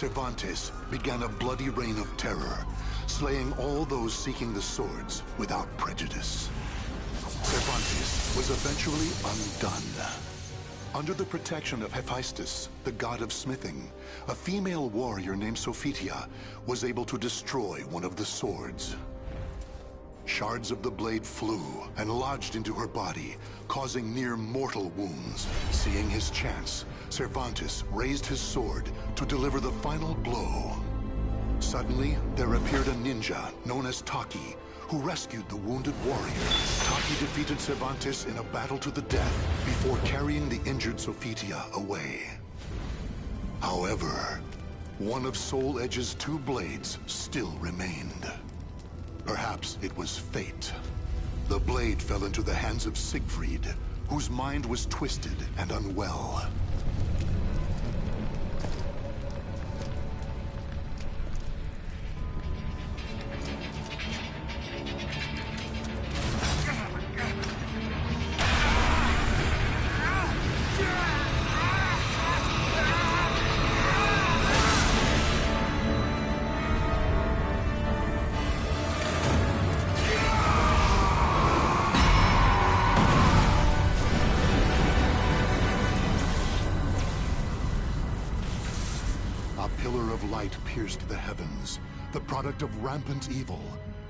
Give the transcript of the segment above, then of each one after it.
Cervantes began a bloody reign of terror, slaying all those seeking the swords without prejudice. Cervantes was eventually undone. Under the protection of Hephaestus, the god of smithing, a female warrior named Sophitia was able to destroy one of the swords. Shards of the blade flew and lodged into her body, causing near-mortal wounds. Seeing his chance, Cervantes raised his sword to deliver the final blow. Suddenly, there appeared a ninja known as Taki, who rescued the wounded warrior. Taki defeated Cervantes in a battle to the death before carrying the injured Sophitia away. However, one of Soul Edge's two blades still remained. Perhaps it was fate. The blade fell into the hands of Siegfried, whose mind was twisted and unwell. Light pierced the heavens, the product of rampant evil,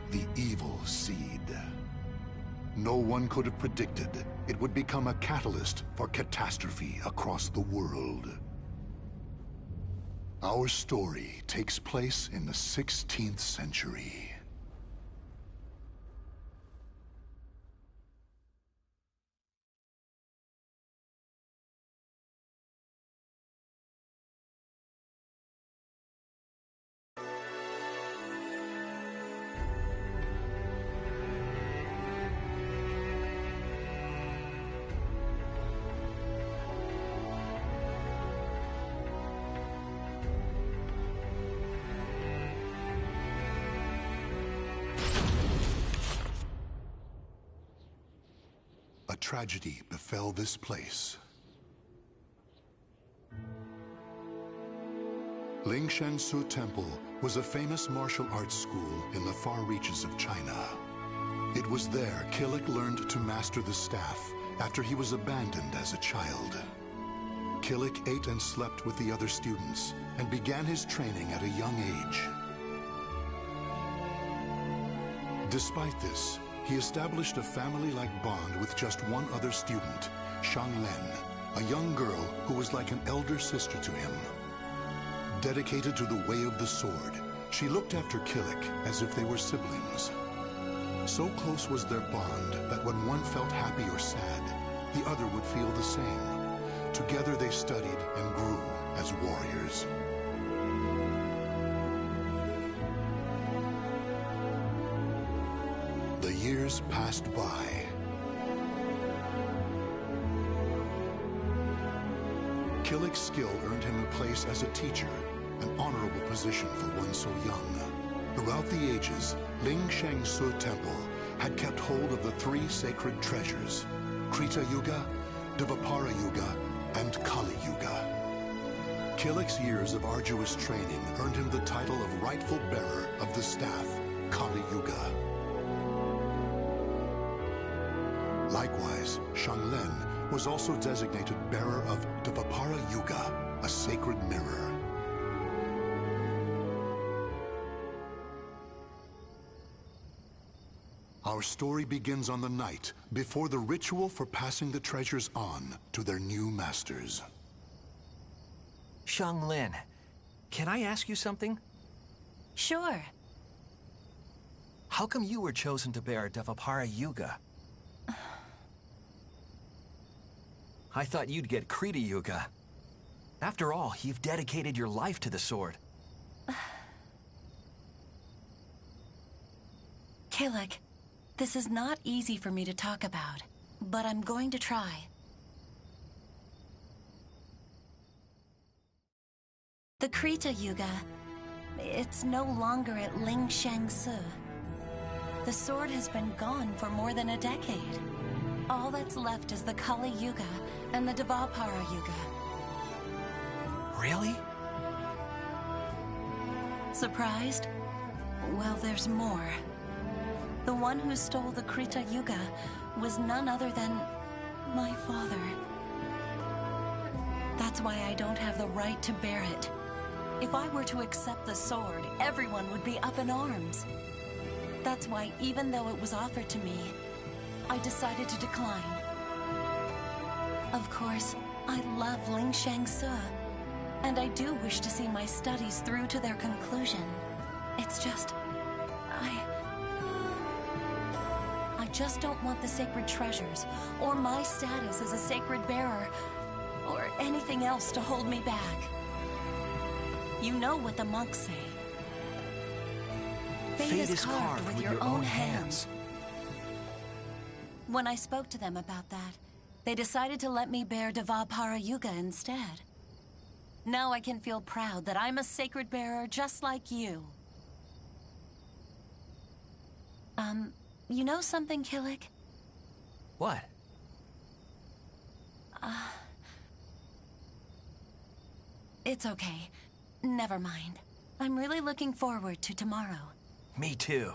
the evil seed. No one could have predicted it would become a catalyst for catastrophe across the world. Our story takes place in the 16th century. A tragedy befell this place. Lingshan Su Temple was a famous martial arts school in the far reaches of China. It was there Killick learned to master the staff after he was abandoned as a child. Killick ate and slept with the other students and began his training at a young age. Despite this, he established a family-like bond with just one other student, Shang Len, a young girl who was like an elder sister to him. Dedicated to the way of the sword, she looked after Killick as if they were siblings. So close was their bond that when one felt happy or sad, the other would feel the same. Together they studied and grew as warriors. The years passed by. Killick's skill earned him a place as a teacher, an honorable position for one so young. Throughout the ages, Lingshan Su Temple had kept hold of the three sacred treasures, Krita Yuga, Dvapara Yuga, and Kali Yuga. Killick's years of arduous training earned him the title of rightful bearer of the staff, Kali Yuga. Likewise, Shang Len was also designated bearer of Dvapara Yuga, a sacred mirror. Our story begins on the night before the ritual for passing the treasures on to their new masters. Shang Len, can I ask you something? Sure. How come you were chosen to bear Dvapara Yuga? I thought you'd get Krita Yuga. After all, you've dedicated your life to the sword. Killick, this is not easy for me to talk about, but I'm going to try. The Krita Yuga, it's no longer at Lingshan Su. The sword has been gone for more than a decade. All that's left is the Kali Yuga and the Dvapara Yuga. Really? Surprised? Well, there's more. The one who stole the Krita Yuga was none other than my father. That's why I don't have the right to bear it. If I were to accept the sword, everyone would be up in arms. That's why, even though it was offered to me, I decided to decline. Of course, I love Lingsheng Se, and I do wish to see my studies through to their conclusion. It's just... I just don't want the sacred treasures, or my status as a sacred bearer, or anything else to hold me back. You know what the monks say. Fate is carved with your own hands. When I spoke to them about that, they decided to let me bear Devapara Yuga instead. Now I can feel proud that I'm a sacred bearer just like you. You know something, Killick? What? It's okay. Never mind. I'm really looking forward to tomorrow. Me too.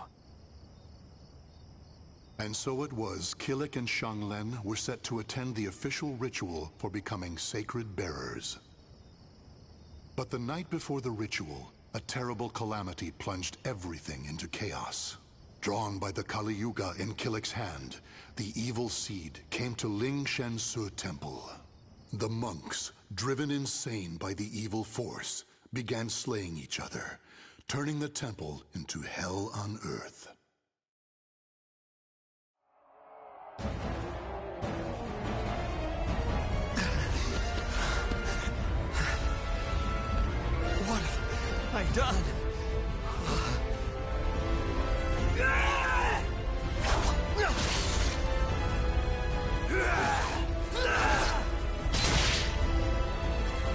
And so it was, Killick and Xianglen were set to attend the official ritual for becoming sacred bearers. But the night before the ritual, a terrible calamity plunged everything into chaos. Drawn by the Kali Yuga in Killick's hand, the evil seed came to Lingsheng Se Temple. The monks, driven insane by the evil force, began slaying each other, turning the temple into hell on earth. What have I done?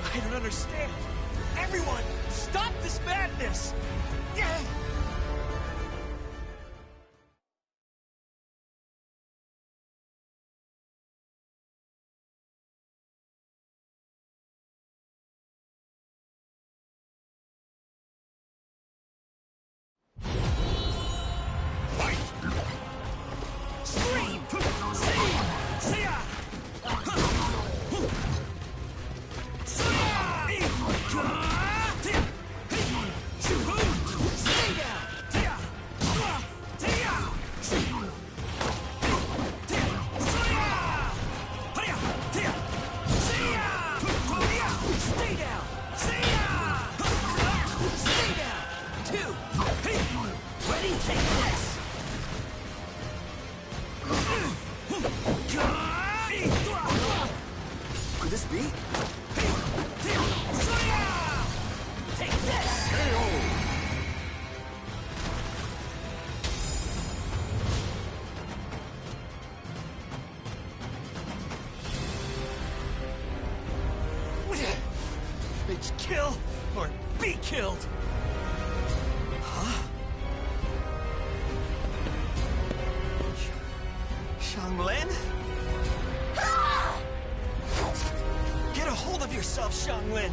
I don't understand. Everyone, stop this madness! Could this be? Take this! It's kill or be killed! Huh? Xianglen? Get a hold of yourself, Xianglen!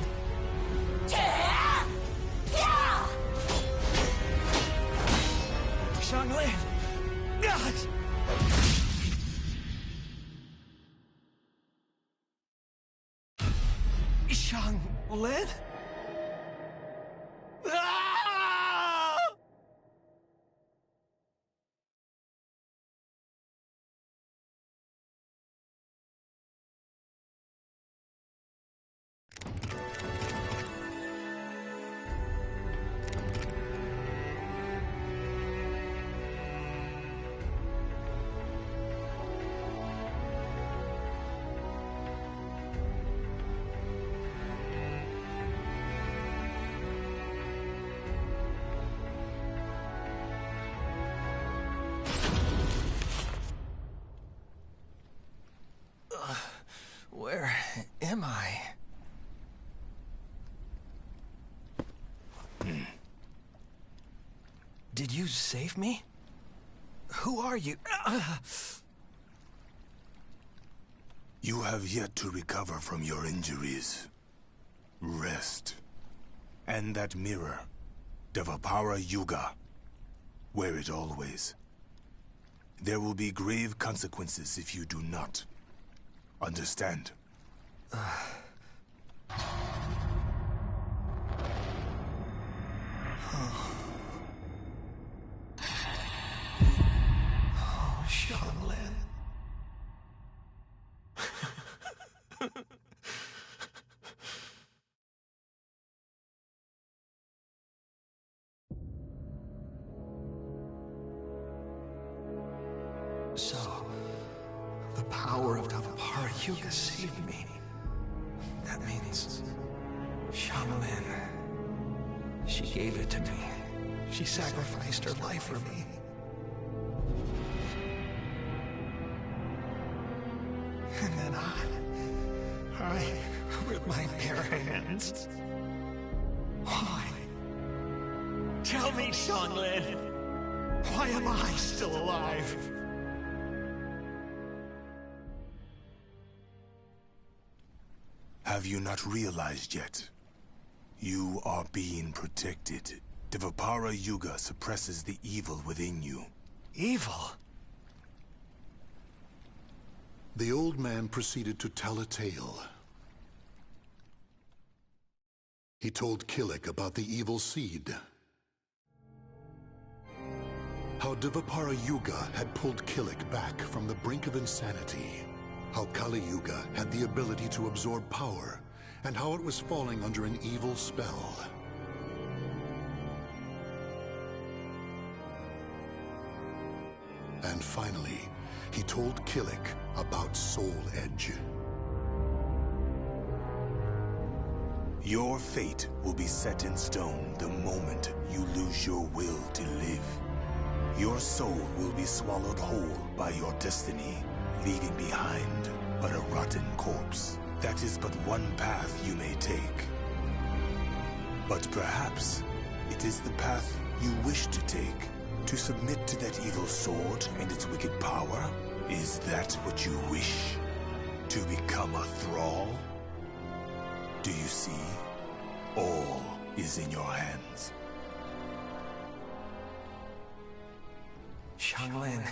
Xianglen! Xianglen? Where am I? Did you save me? Who are you? You have yet to recover from your injuries. Rest. And that mirror. Devapara Yuga. Wear it always. There will be grave consequences if you do not. Understand? Xianglin. So, the power of Devapara Yuga saved me. That means Xianglin. She gave it to me. She sacrificed her life for me. And then I, with my bare hands. Why? Tell me, Xianglin. Why am I still alive? Have you not realized yet? You are being protected. Devapara Yuga suppresses the evil within you. Evil? The old man proceeded to tell a tale. He told Killik about the evil seed. How Devapara Yuga had pulled Killik back from the brink of insanity. How Kali Yuga had the ability to absorb power, and how it was falling under an evil spell. And finally, he told Killik about Soul Edge. Your fate will be set in stone the moment you lose your will to live. Your soul will be swallowed whole by your destiny, leaving behind but a rotten corpse. That is but one path you may take. But perhaps it is the path you wish to take, to submit to that evil sword and its wicked power. Is that what you wish? To become a thrall? Do you see? All is in your hands. Xianglin,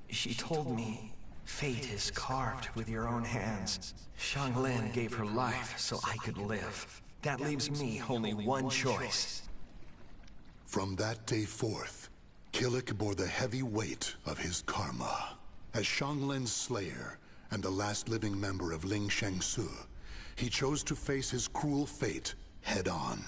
she told me fate is carved with your own hands. Xianglin gave her life so I could live. That leaves me only one choice. From that day forth, Killik bore the heavy weight of his karma. As Xianglin's slayer and the last living member of Ling Shangsu, he chose to face his cruel fate head-on.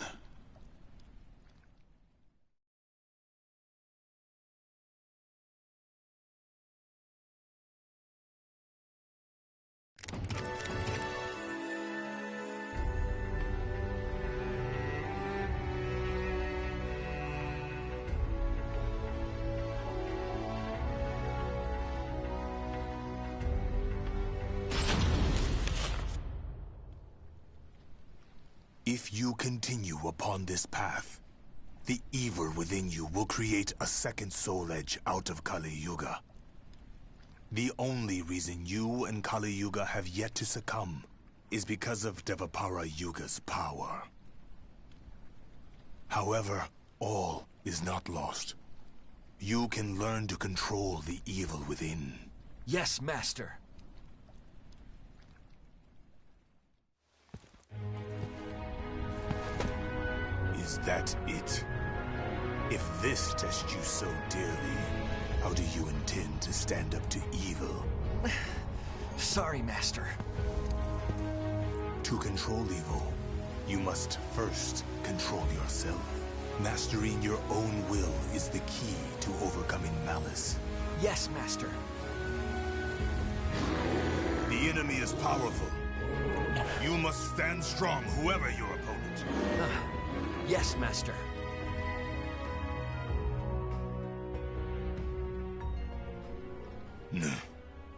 If you continue upon this path, the evil within you will create a second soul edge out of Kali Yuga. The only reason you and Kali Yuga have yet to succumb is because of Devapara Yuga's power. However, all is not lost. You can learn to control the evil within. Yes, Master. Is that it? If this tests you so dearly, how do you intend to stand up to evil? Sorry, Master. To control evil, you must first control yourself. Mastering your own will is the key to overcoming malice. Yes, Master. The enemy is powerful. You must stand strong, whoever your opponent. Yes, Master.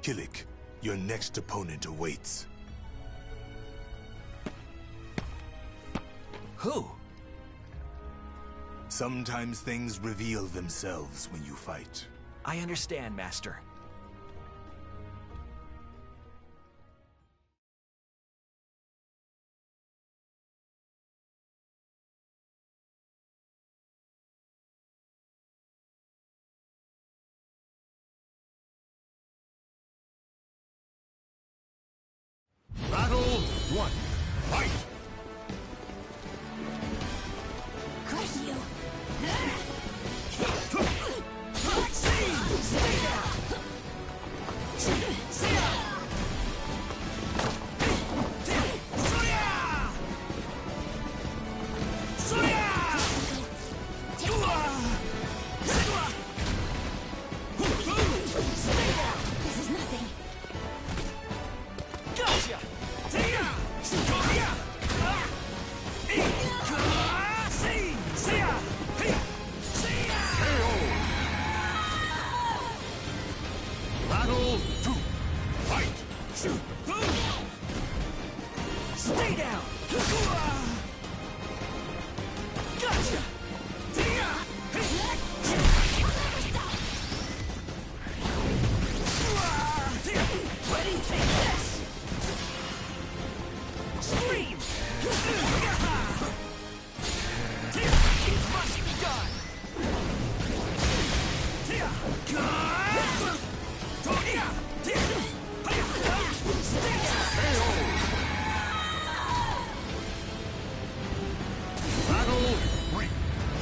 Killik, your next opponent awaits. Who? Sometimes things reveal themselves when you fight. I understand, Master. one, fight! Crush you! Stay down! This is nothing. Gotcha! Battle 2. Fight! Stay down! Gotcha! Ready, take this! Scream! It must be done! Battle 3.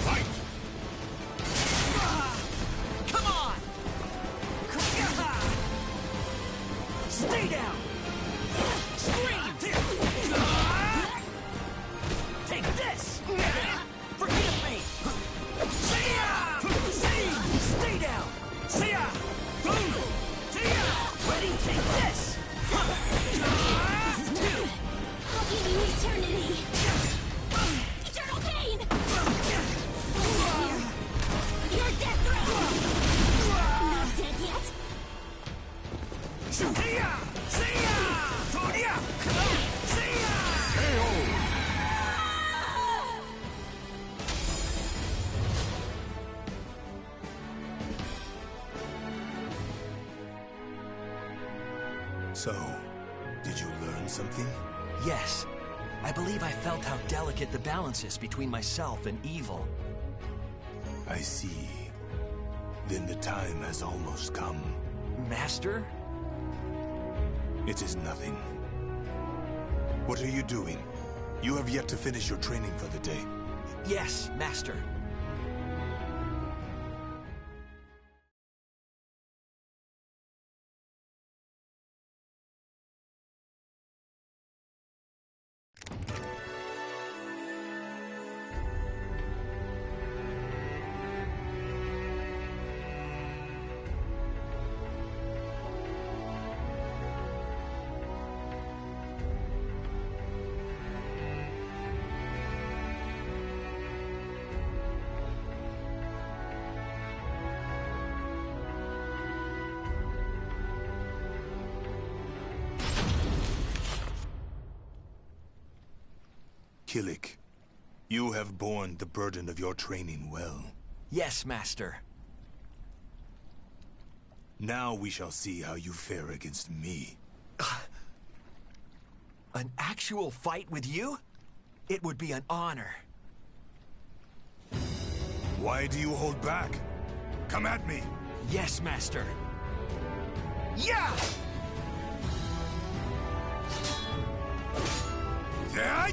Fight! Come on! Stay down! Scream! Take this! Forgive me! Stay down! Ready, take this! I'll give you eternity. Eternal pain! Your death throw! Not dead yet? So, did you learn something? Yes. I believe I felt how delicate the balance is between myself and evil. I see. Then the time has almost come. Master? It is nothing. What are you doing? You have yet to finish your training for the day. Yes, Master. Killik, you have borne the burden of your training well. Yes, Master. Now we shall see how you fare against me. An actual fight with you? It would be an honor. Why do you hold back? Come at me! Yes, Master. Yeah! Yeah!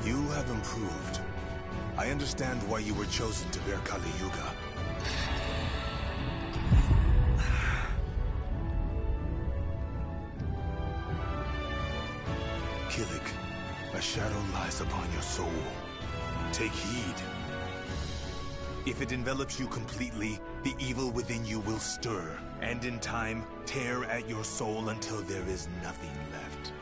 You have improved. I understand why you were chosen to bear Kali Yuga. Killik, a shadow lies upon your soul. Take heed. If it envelops you completely, the evil within you will stir, and in time, tear at your soul until there is nothing left.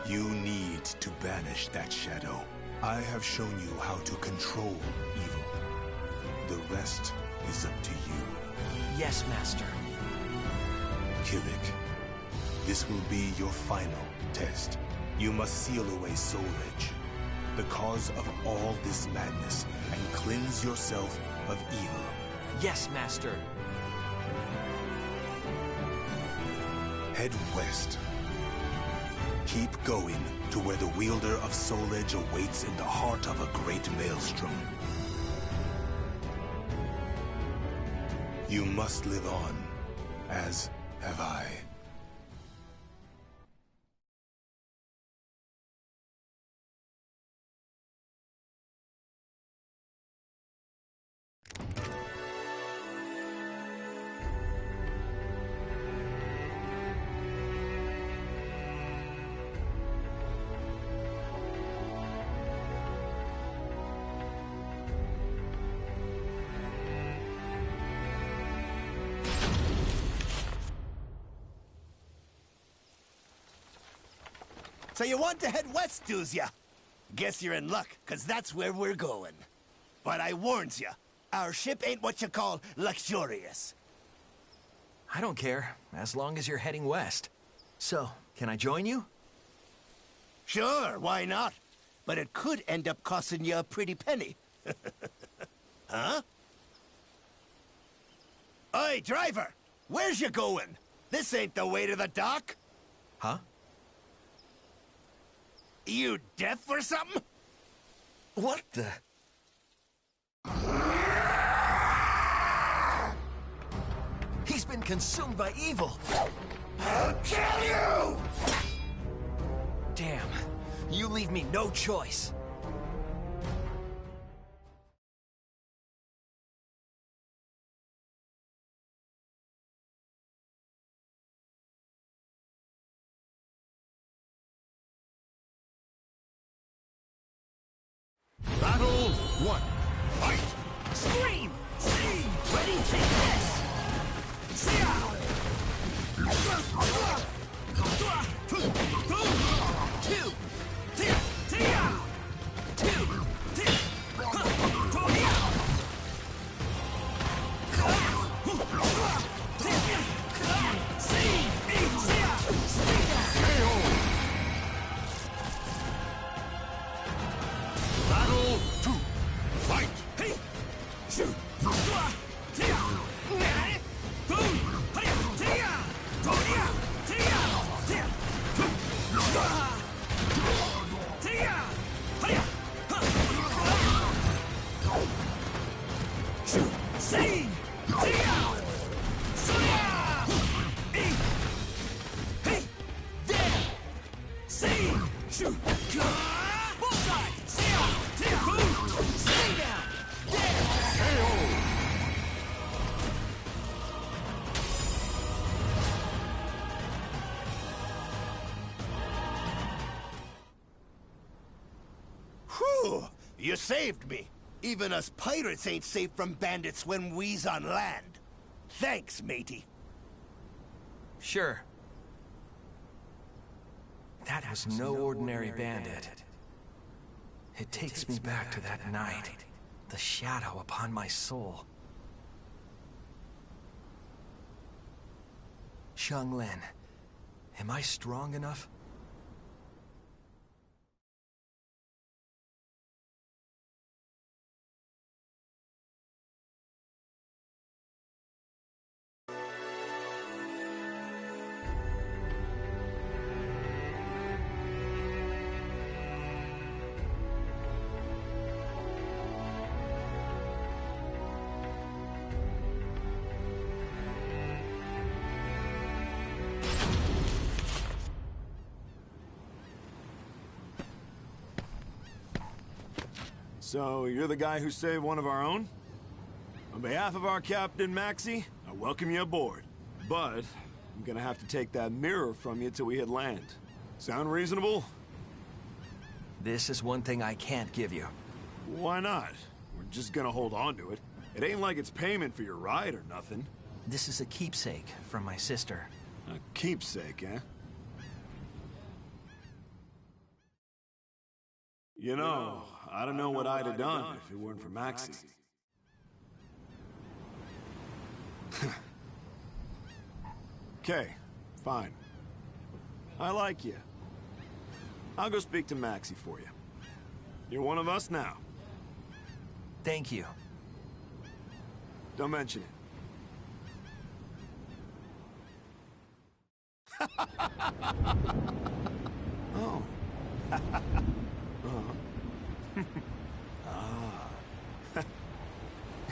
You need to banish that shadow. I have shown you how to control evil. The rest is up to you. Yes, Master. Killik, this will be your final test. You must seal away Soul Edge, the cause of all this madness, and cleanse yourself of evil. Yes, Master. Head west. Keep going to where the wielder of Soul Edge awaits in the heart of a great maelstrom. You must live on, as have I. So you want to head west, doos ya? Guess you're in luck, 'cause that's where we're going. But I warns ya, our ship ain't what you call luxurious. I don't care, as long as you're heading west. So, can I join you? Sure, why not? But it could end up costing you a pretty penny. Huh? Oi, driver! Where's you going? This ain't the way to the dock. Huh? You deaf or something? What the? He's been consumed by evil! I'll kill you! Damn, you leave me no choice. Battle 1. Fight! Scream! See! Ready, take this! See ya! Two! Tia! Tia! Two! Tia! Battle 2. Fight! Shoot! Whew! You saved me. Even us pirates ain't safe from bandits when we's on land. Thanks, matey. Sure. That was no ordinary bandit. It takes me back to that night. The shadow upon my soul. Xianglin, am I strong enough? So, you're the guy who saved one of our own? On behalf of our captain, Maxie, I welcome you aboard. But, I'm gonna have to take that mirror from you till we hit land. Sound reasonable? This is one thing I can't give you. Why not? We're just gonna hold on to it. It ain't like it's payment for your ride or nothing. This is a keepsake from my sister. A keepsake, eh? You know, I don't know what I'd have done if it weren't for Maxie. Okay, fine. I like you. I'll go speak to Maxie for you. You're one of us now. Thank you. Don't mention it. Oh.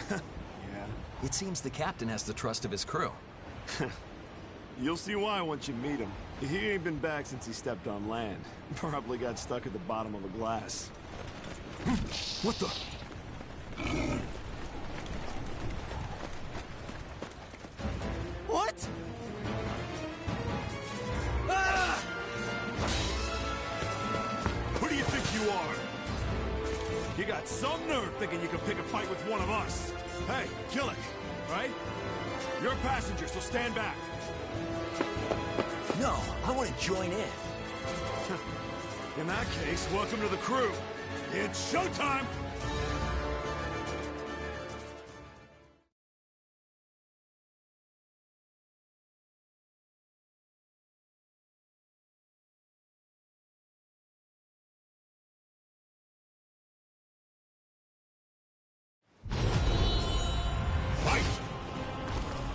Yeah, It seems the captain has the trust of his crew. You'll see why once you meet him. He ain't been back since he stepped on land. Probably got stuck at the bottom of a glass. What the? What? Ah! Who do you think you are? You got some nerve thinking you can pick a fight with one of us. Hey, kill it, right? You're a passenger, so stand back. No, I want to join in. In that case, welcome to the crew. It's showtime!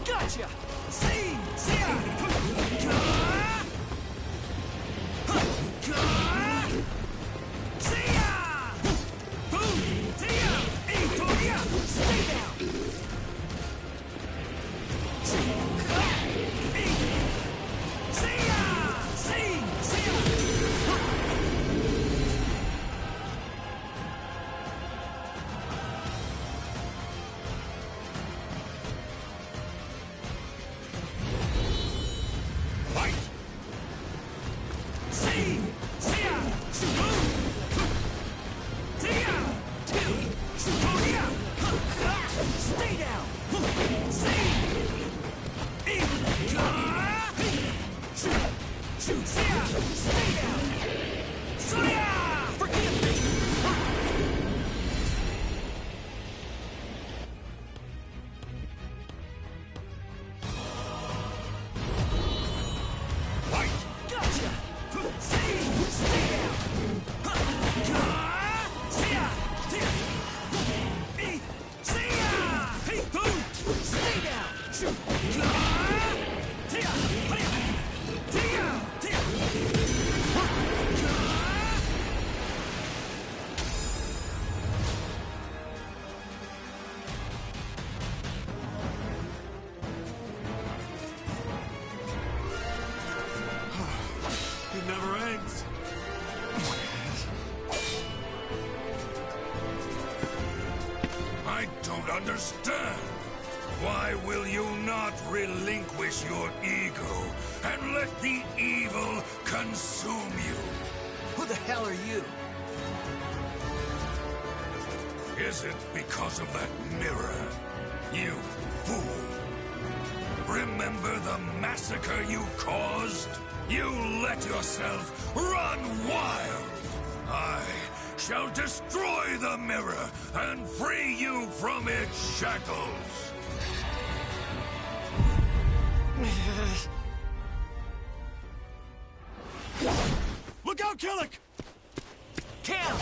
Gotcha! See! See ya! See ya! Boom! See ya! Hey, stay down! See ya! See ya! It never ends. I don't understand. Why will you not relinquish your ego and let the evil consume you? Who the hell are you? Is it because of that mirror? You fool! Remember the massacre you caused? You let yourself run wild! I shall destroy the mirror and free you from its shackles! Look out, Killick! Cam!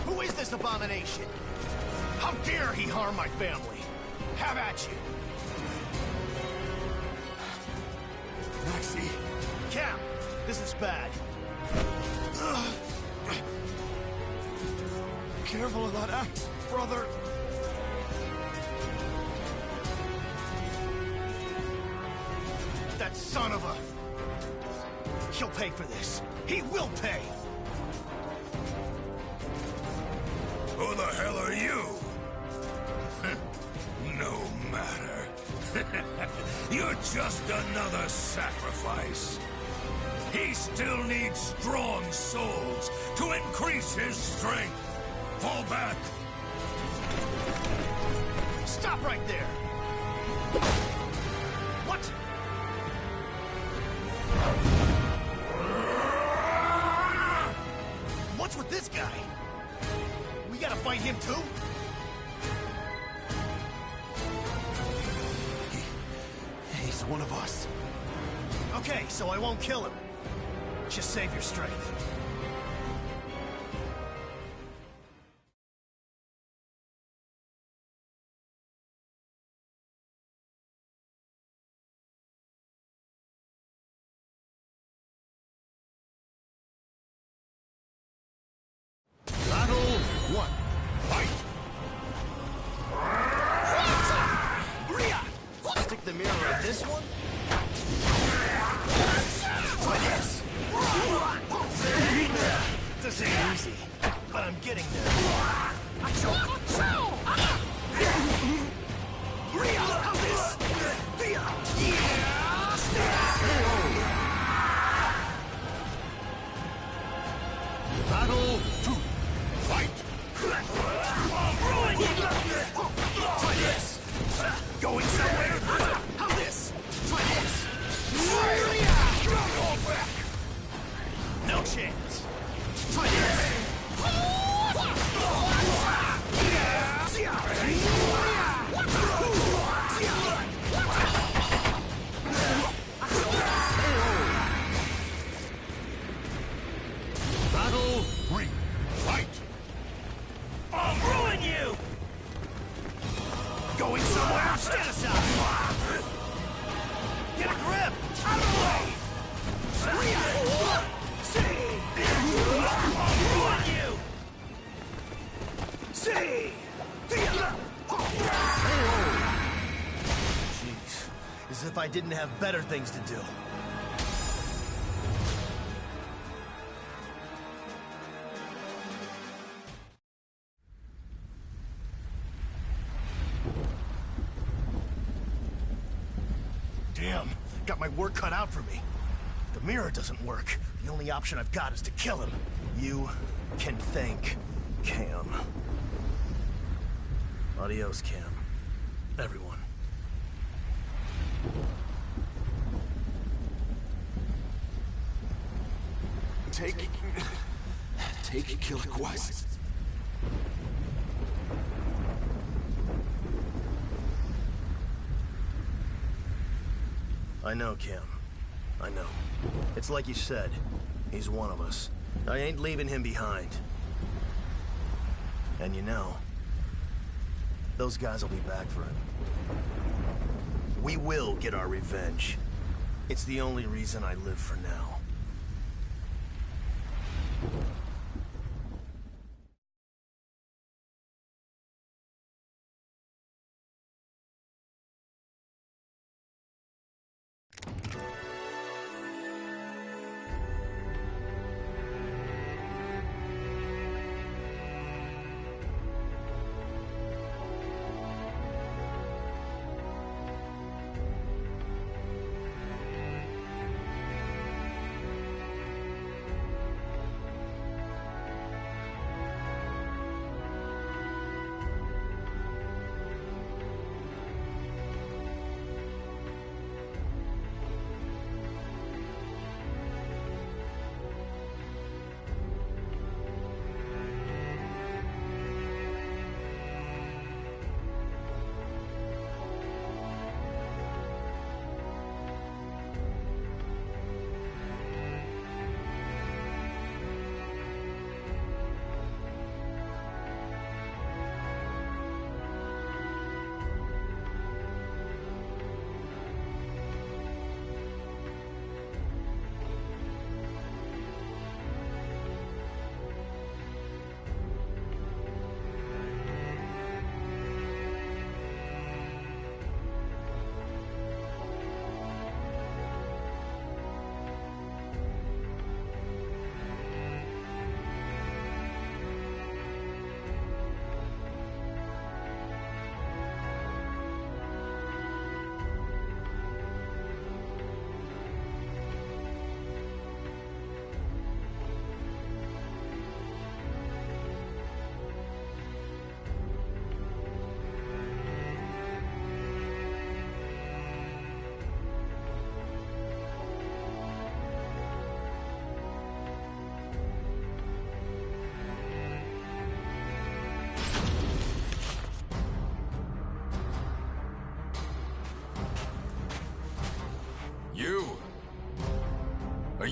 Who is this abomination? How dare he harm my family? Have at you! Maxie. Cap, this is bad. Careful of that axe, brother. That son of a... He'll pay for this. He will pay! Who the hell are you? No matter. You're just another sacrifice. He still needs strong souls to increase his strength. Fall back. Stop right there! What? What's with this guy? We gotta fight him too? He's one of us. Okay, so I won't kill him. Just save your strength. Battle 1. Fight! Stick the mirror at this one? Try this! This ain't easy, but I'm getting there. How's this? Battle 2. Fight! Try this! Going somewhere? How's this? Try this! No chance! Try this! Battle 3. Fight! I'll ruin you! Going somewhere? Stand aside! Get a grip! Out of the way! I'll ruin you! See! Jeez. As if I didn't have better things to do. Damn, got my work cut out for me. If the mirror doesn't work, the only option I've got is to kill him. You can thank Cam. Adios, Cam. Everyone. Take Killer Quest. I know, Cam. I know. It's like you said. He's one of us. I ain't leaving him behind. And you know, those guys will be back for him. We will get our revenge. It's the only reason I live for now.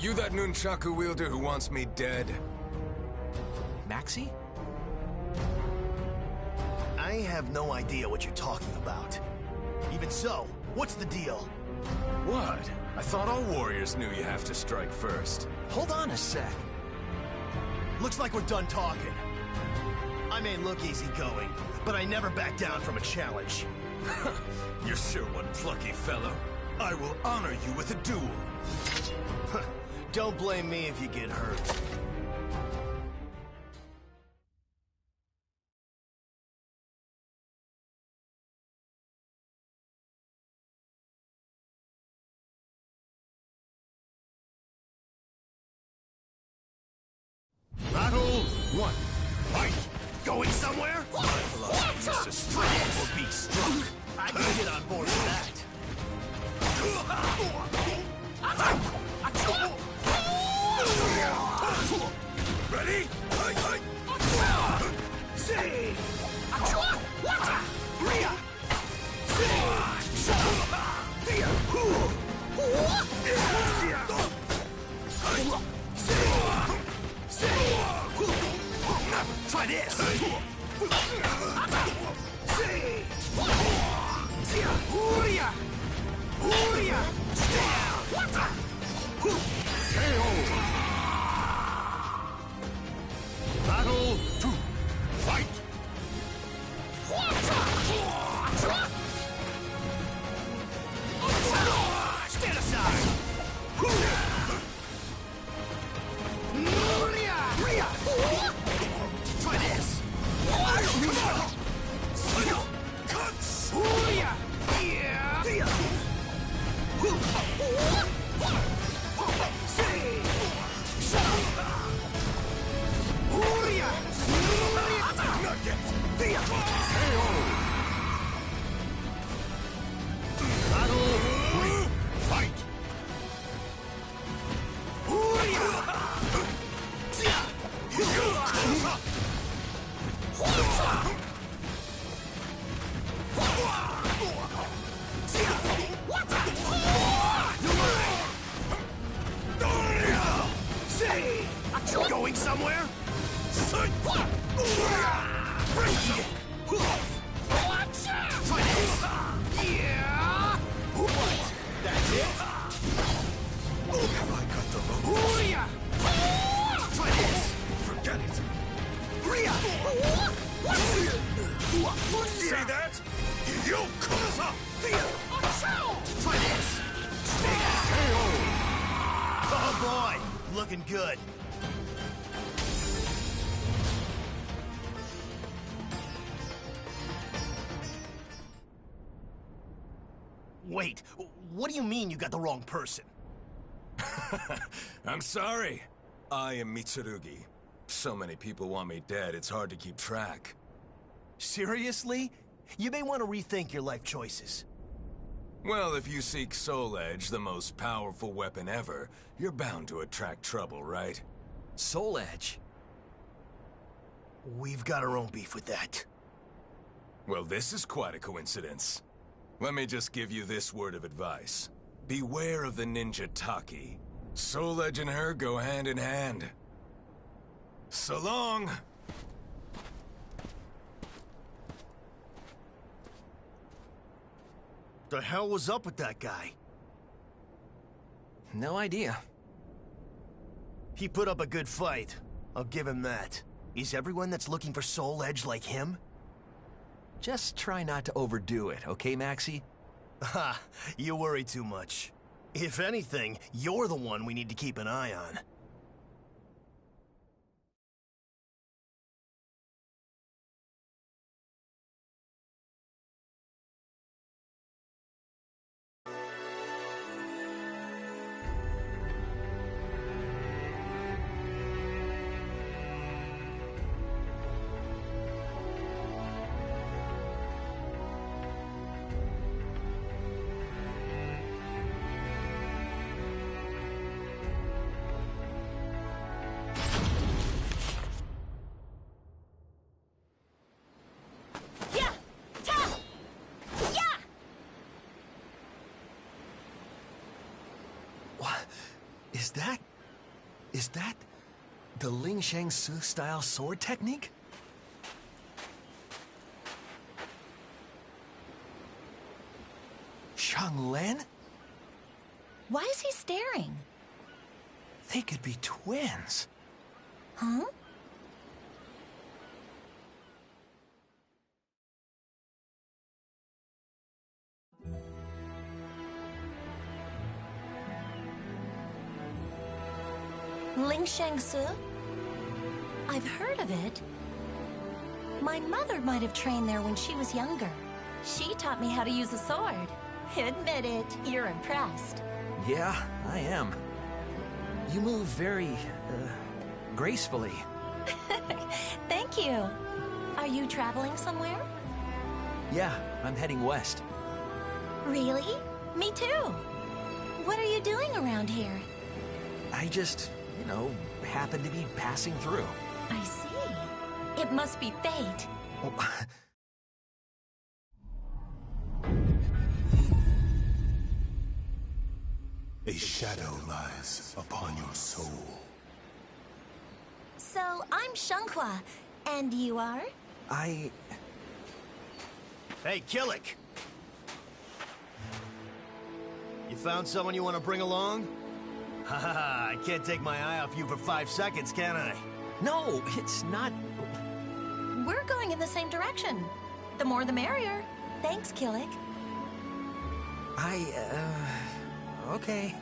You that nunchaku wielder who wants me dead? Maxie? I have no idea what you're talking about. Even so, what's the deal? What? I thought all warriors knew you have to strike first. Hold on a sec. Looks like we're done talking. I may look easygoing, but I never back down from a challenge. You're sure one plucky fellow. I will honor you with a duel. Don't blame me if you get hurt. Battle 1. Fight! Going somewhere? My philosophy is to strike or be struck. I can get on board with that. Ready? See! Try this! Battle 2. Fight! Stand aside! Try this! Cuts! Not yet! Battle 3. Fight! Going somewhere? Try this! What? That's it? Have I got the logo? Try this! Forget it. See that? You cause up! Try this! Oh boy! Looking good. Wait, what do you mean you got the wrong person? I'm sorry. I am Mitsurugi. So many people want me dead, it's hard to keep track. Seriously? You may want to rethink your life choices. Well, if you seek Soul Edge, the most powerful weapon ever, you're bound to attract trouble, right? Soul Edge? We've got our own beef with that. Well, this is quite a coincidence. Let me just give you this word of advice. Beware of the ninja Taki. Soul Edge and her go hand in hand. So long! The hell was up with that guy? No idea. He put up a good fight. I'll give him that. Is everyone that's looking for Soul Edge like him? Just try not to overdo it, okay, Maxie? Ha! You worry too much. If anything, you're the one we need to keep an eye on. What? Is that... Is that the Ling Shang Su style sword technique? Shang Len? Why is he staring? They could be twins. Huh? Ling Shang Su? I've heard of it. My mother might have trained there when she was younger. She taught me how to use a sword. Admit it, you're impressed. Yeah, I am. You move very, gracefully. Thank you. Are you traveling somewhere? Yeah, I'm heading west. Really? Me too. What are you doing around here? I just, happen to be passing through. I see. It must be fate. Oh, A shadow lies upon your soul. So, I'm Shanghua, and you are? I... Hey, Killick! You found someone you want to bring along? Haha, I can't take my eye off you for 5 seconds, can I? No, it's not... We're going in the same direction. The more the merrier. Thanks, Killick. Okay.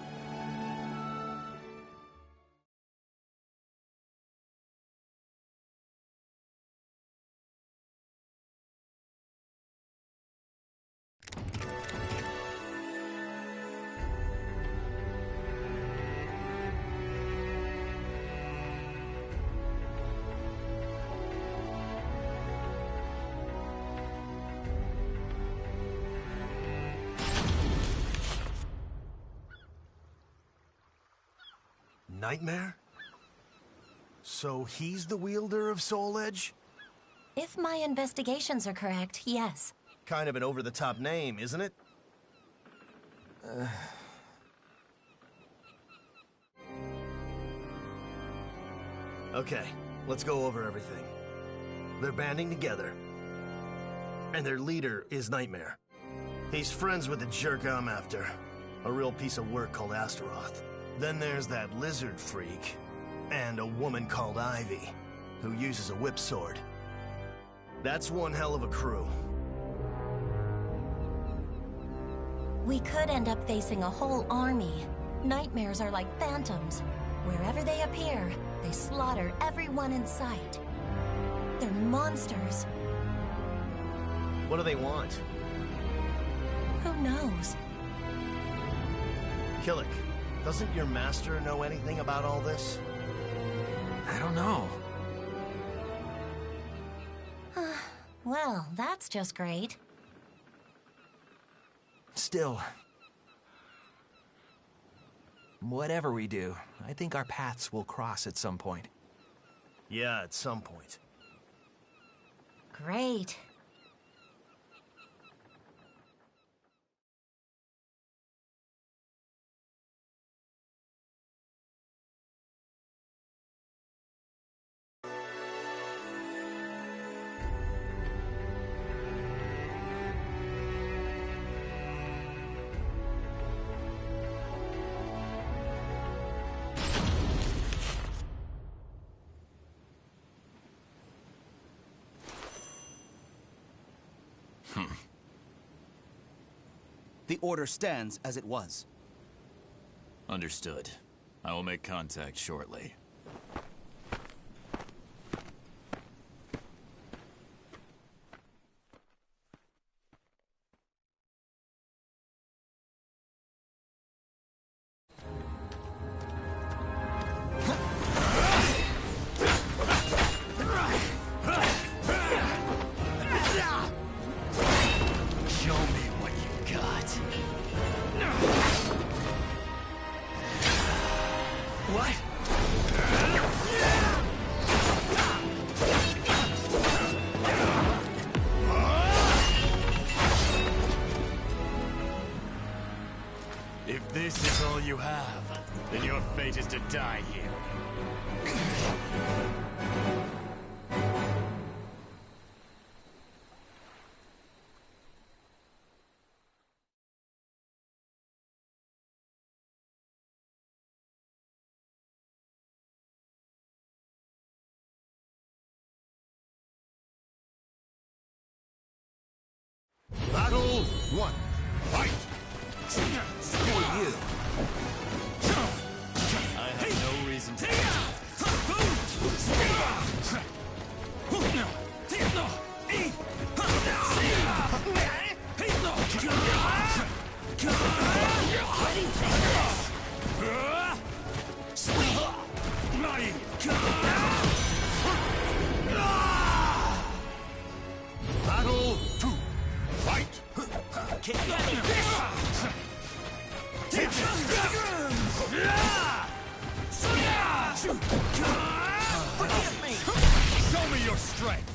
Nightmare? So he's the wielder of Soul Edge? If my investigations are correct, yes. Kind of an over-the-top name, isn't it? Okay, let's go over everything. They're banding together. And their leader is Nightmare. He's friends with the jerk I'm after. A real piece of work called Astaroth. Then there's that lizard freak. And a woman called Ivy, who uses a whip sword. That's one hell of a crew. We could end up facing a whole army. Nightmares are like phantoms. Wherever they appear, they slaughter everyone in sight. They're monsters. What do they want? Who knows? Killick, doesn't your master know anything about all this? I don't know. Well, that's just great. Still, whatever we do, I think our paths will cross at some point. Yeah, at some point. Great. The order stands as it was. Understood. I will make contact shortly. If this is all you have, then your fate is to die here. Battle 1. Fight! Who are you? I have no reason to. Battle 2. Fight! Can't handle this! Take Forgive me! Show me your strength!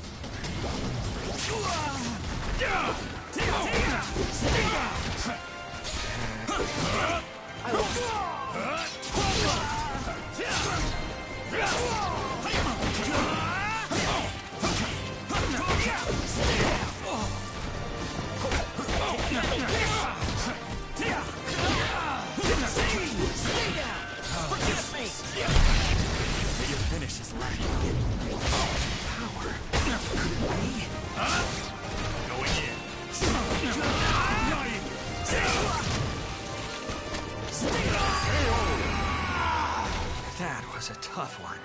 I won't. Forgive me! Your finish is lacking. Power. Could it be? Going in. That was a tough one.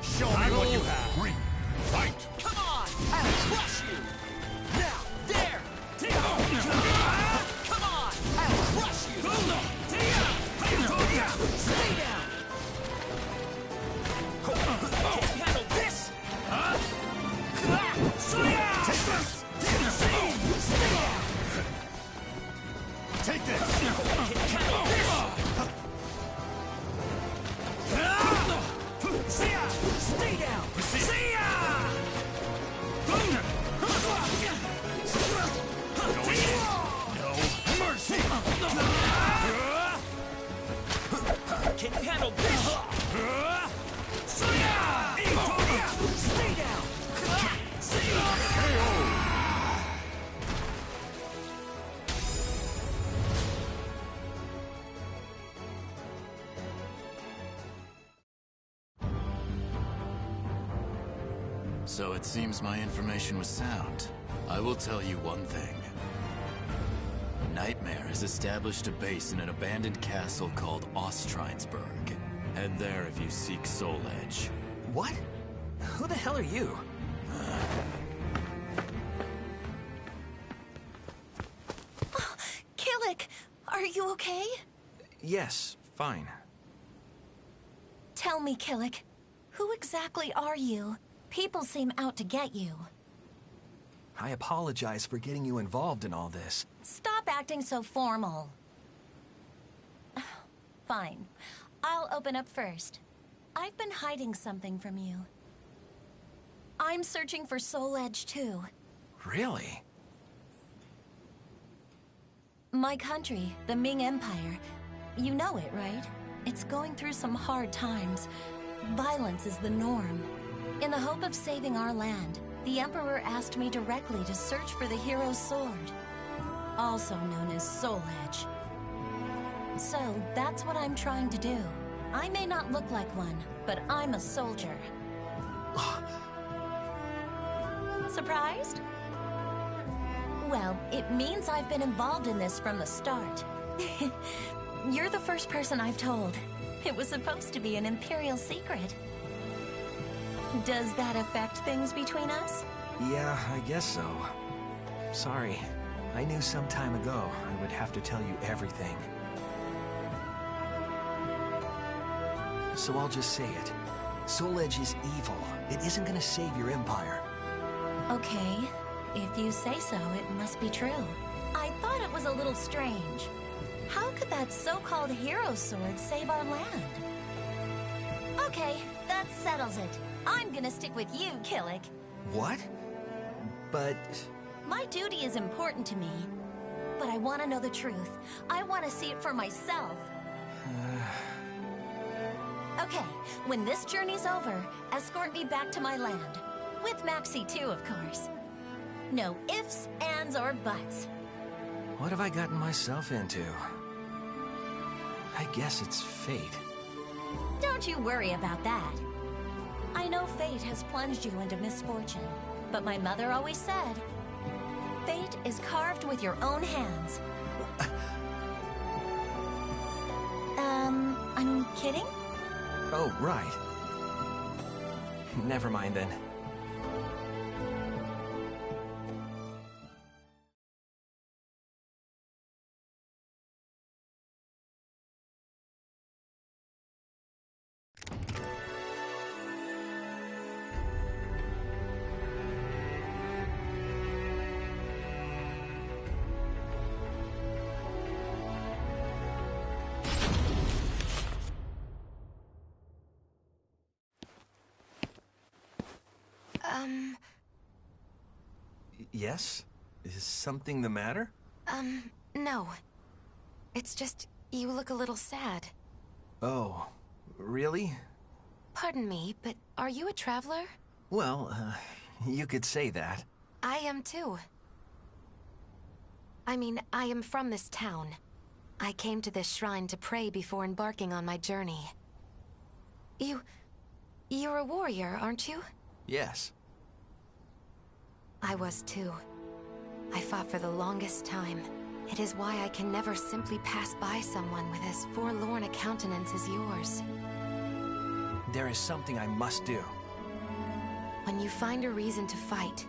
Show me what you have. 3. Fight! Come on! I'll crush you! Now, there! Come on! I'll crush you! Stay down! Can't handle this! Take this! Can't handle this! Stay down! No mercy! Can you handle this? Stay down! So it seems my information was sound. I will tell you one thing. Nightmare has established a base in an abandoned castle called Ostrinsburg. Head there if you seek Soul Edge. What? Who the hell are you? Killick, are you okay? Yes, fine. Tell me, Killick, who exactly are you? People seem out to get you. I apologize for getting you involved in all this. Stop acting so formal. Fine. I'll open up first. I've been hiding something from you. I'm searching for Soul Edge too. Really? My country, the Ming Empire, you know it, right? It's going through some hard times. Violence is the norm. In the hope of saving our land, the Emperor asked me directly to search for the hero's sword, also known as Soul Edge. So, that's what I'm trying to do. I may not look like one, but I'm a soldier. Surprised? Well, it means I've been involved in this from the start. You're the first person I've told. It was supposed to be an Imperial secret. Does that affect things between us? Yeah, I guess so. Sorry. I knew some time ago I would have to tell you everything. So I'll just say it. Soul Edge is evil. It isn't gonna save your empire. Okay. If you say so, it must be true. I thought it was a little strange. How could that so-called hero sword save our land? Okay, that settles it. I'm gonna stick with you, Killick. What? But... My duty is important to me. But I want to know the truth. I want to see it for myself. Okay, when this journey's over, escort me back to my land. With Maxie too, of course. No ifs, ands, or buts. what have I gotten myself into? I guess it's fate. Don't you worry about that. I know fate has plunged you into misfortune, but my mother always said, fate is carved with your own hands. I'm kidding? Oh, right. Never mind then. Yes? Is something the matter? No. It's just, you look a little sad. Oh, really? Pardon me, but are you a traveler? Well, you could say that. I am too. I mean, I am from this town. I came to this shrine to pray before embarking on my journey. You're a warrior, aren't you? Yes. I was too. I fought for the longest time. It is why I can never simply pass by someone with as forlorn a countenance as yours. There is something I must do. When you find a reason to fight,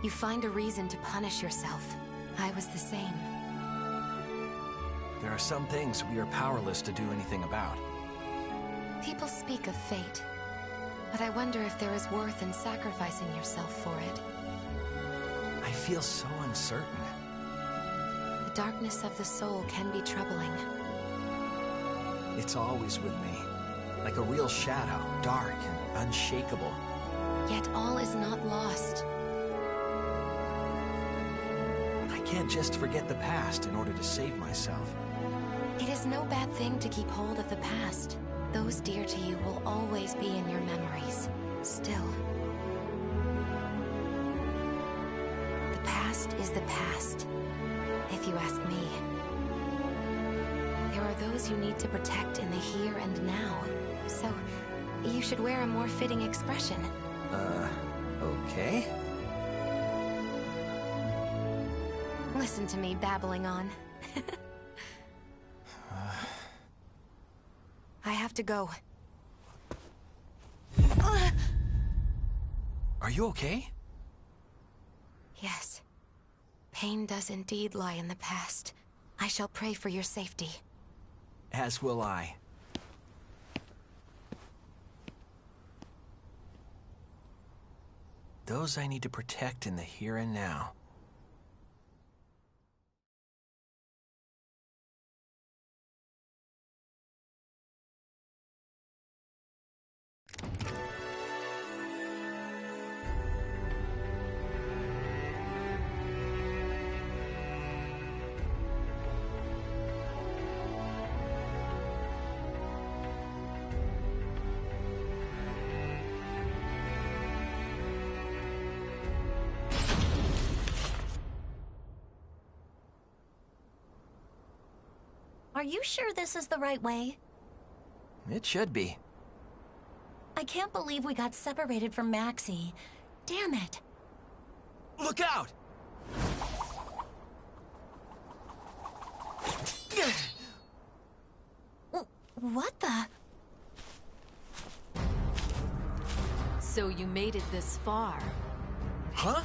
you find a reason to punish yourself. I was the same. There are some things we are powerless to do anything about. People speak of fate, but I wonder if there is worth in sacrificing yourself for it. I feel so uncertain. The darkness of the soul can be troubling. It's always with me, like a real shadow, dark and unshakable. Yet all is not lost. I can't just forget the past in order to save myself. It is no bad thing to keep hold of the past. Those dear to you will always be in your memories. Still. The past is the past, if you ask me. There are those you need to protect in the here and now. So, you should wear a more fitting expression. Okay. Listen to me babbling on. I have to go. Are you okay? Yes. Pain does indeed lie in the past. I shall pray for your safety. As will I. Those I need to protect in the here and now. Are you sure this is the right way? It should be. I can't believe we got separated from Maxie. Damn it. Look out! What the? So you made it this far. Huh?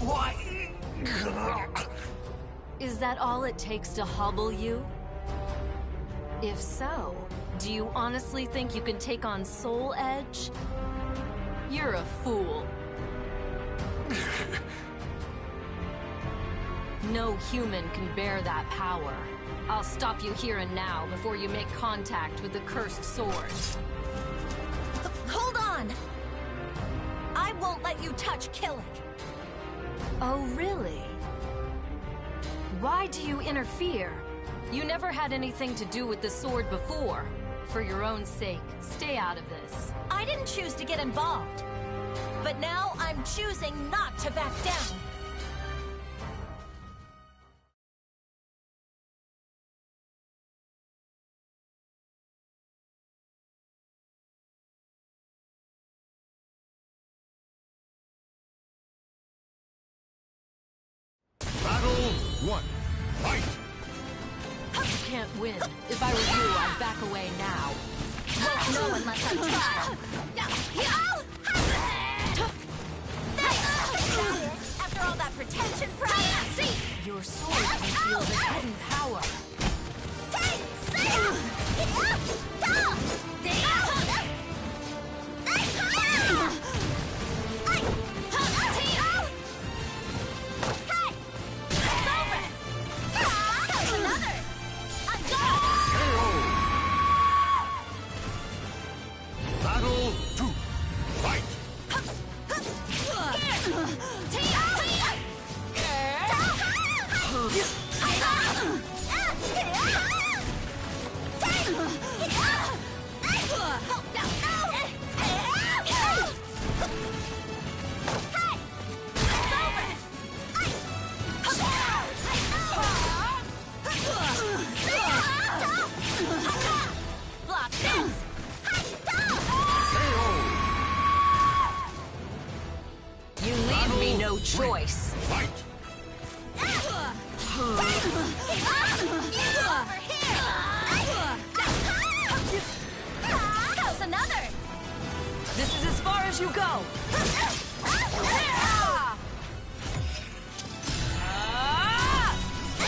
Why? Is that all it takes to hobble you? If so, do you honestly think you can take on Soul Edge? You're a fool. No human can bear that power. I'll stop you here and now before you make contact with the cursed sword. Hold on! I won't let you touch Killick. Oh, really? Why do you interfere? You never had anything to do with the sword before. For your own sake, stay out of this. I didn't choose to get involved. But now I'm choosing not to back down. 1, fight! You can't win. If I were you, I'd back away now. Won't know unless I try. After all that pretension, pride. Your sword conceals a hidden power. Battle 2, fight! Block this! You leave me no choice. Fight! How's another? This is as far as you go.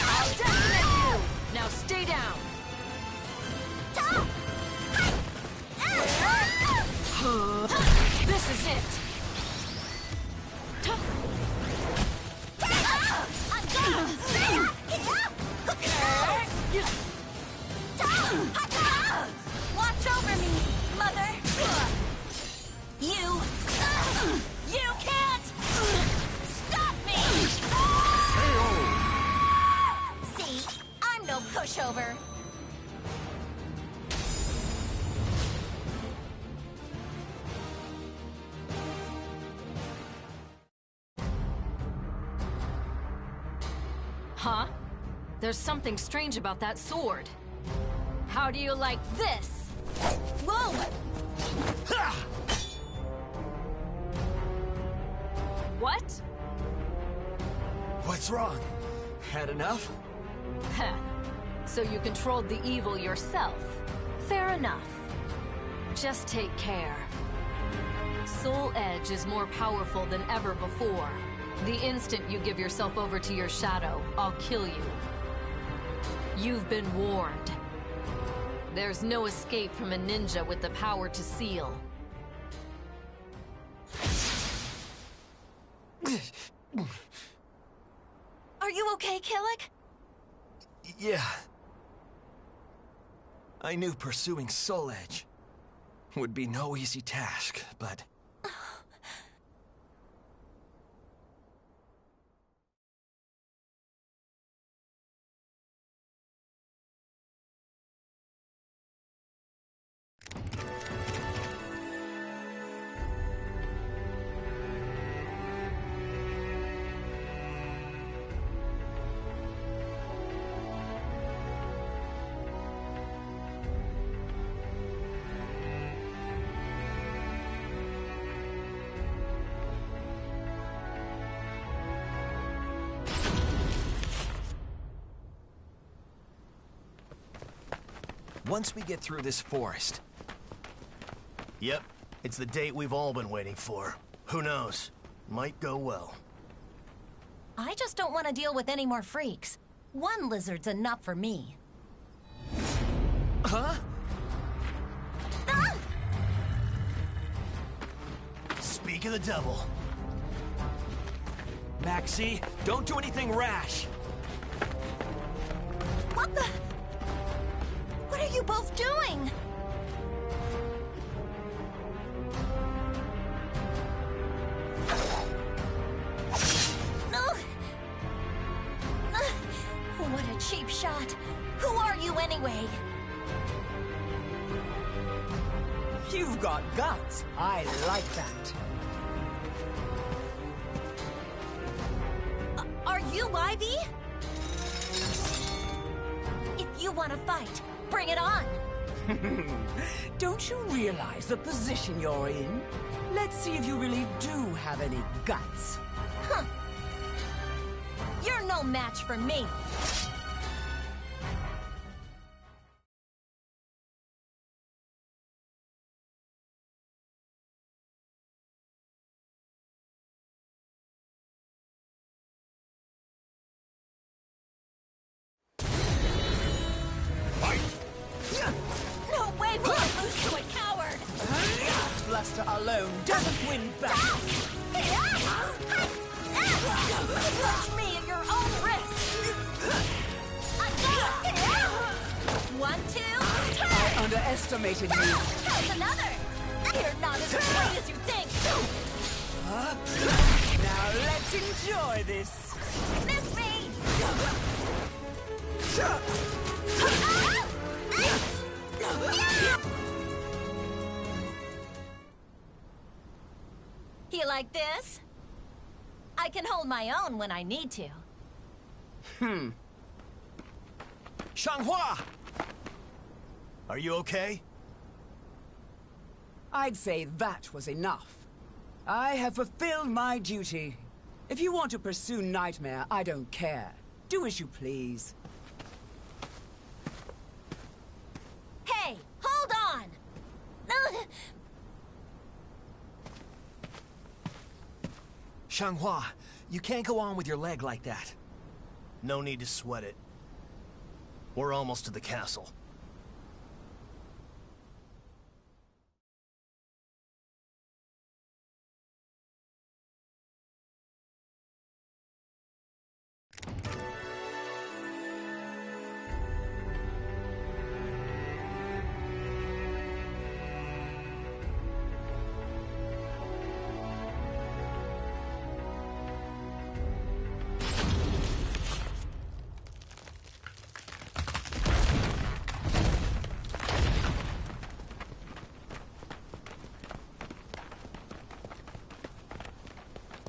I'll detonate you. Now stay down. This is it. Watch over me, Mother! You can't stop me! See, I'm no pushover. Huh? There's something strange about that sword. How do you like this? Whoa! What? What's wrong? Had enough? Heh. So you controlled the evil yourself. Fair enough. Just take care. Soul Edge is more powerful than ever before. The instant you give yourself over to your shadow, I'll kill you. You've been warned. There's no escape from a ninja with the power to seal. Are you okay, Killick? Yeah. I knew pursuing Soul Edge would be no easy task, but... Once we get through this forest... Yep, it's the date we've all been waiting for. Who knows? Might go well. I just don't want to deal with any more freaks. One lizard's enough for me. Huh? Ah! Speak of the devil. Maxie, don't do anything rash! What the? What are you both doing? What a cheap shot. Who are you anyway? You've got guts. I like that. Are you Ivy? If you want to fight, bring it on. Don't you realize the position you're in? Let's see if you really do have any guts. Huh. You're not no match for me. No way will I lose to a coward! Bluster alone doesn't win battles. Punch me at your own risk. 1, 2, turn! I underestimated you. How's another? You're not as afraid as you think. Now let's enjoy this. Miss me! You like this? I can hold my own when I need to. Shanghua! Are you okay? I'd say that was enough. I have fulfilled my duty. If you want to pursue Nightmare, I don't care. Do as you please. Hey, hold on! Shanghua, you can't go on with your leg like that. No need to sweat it. We're almost to the castle.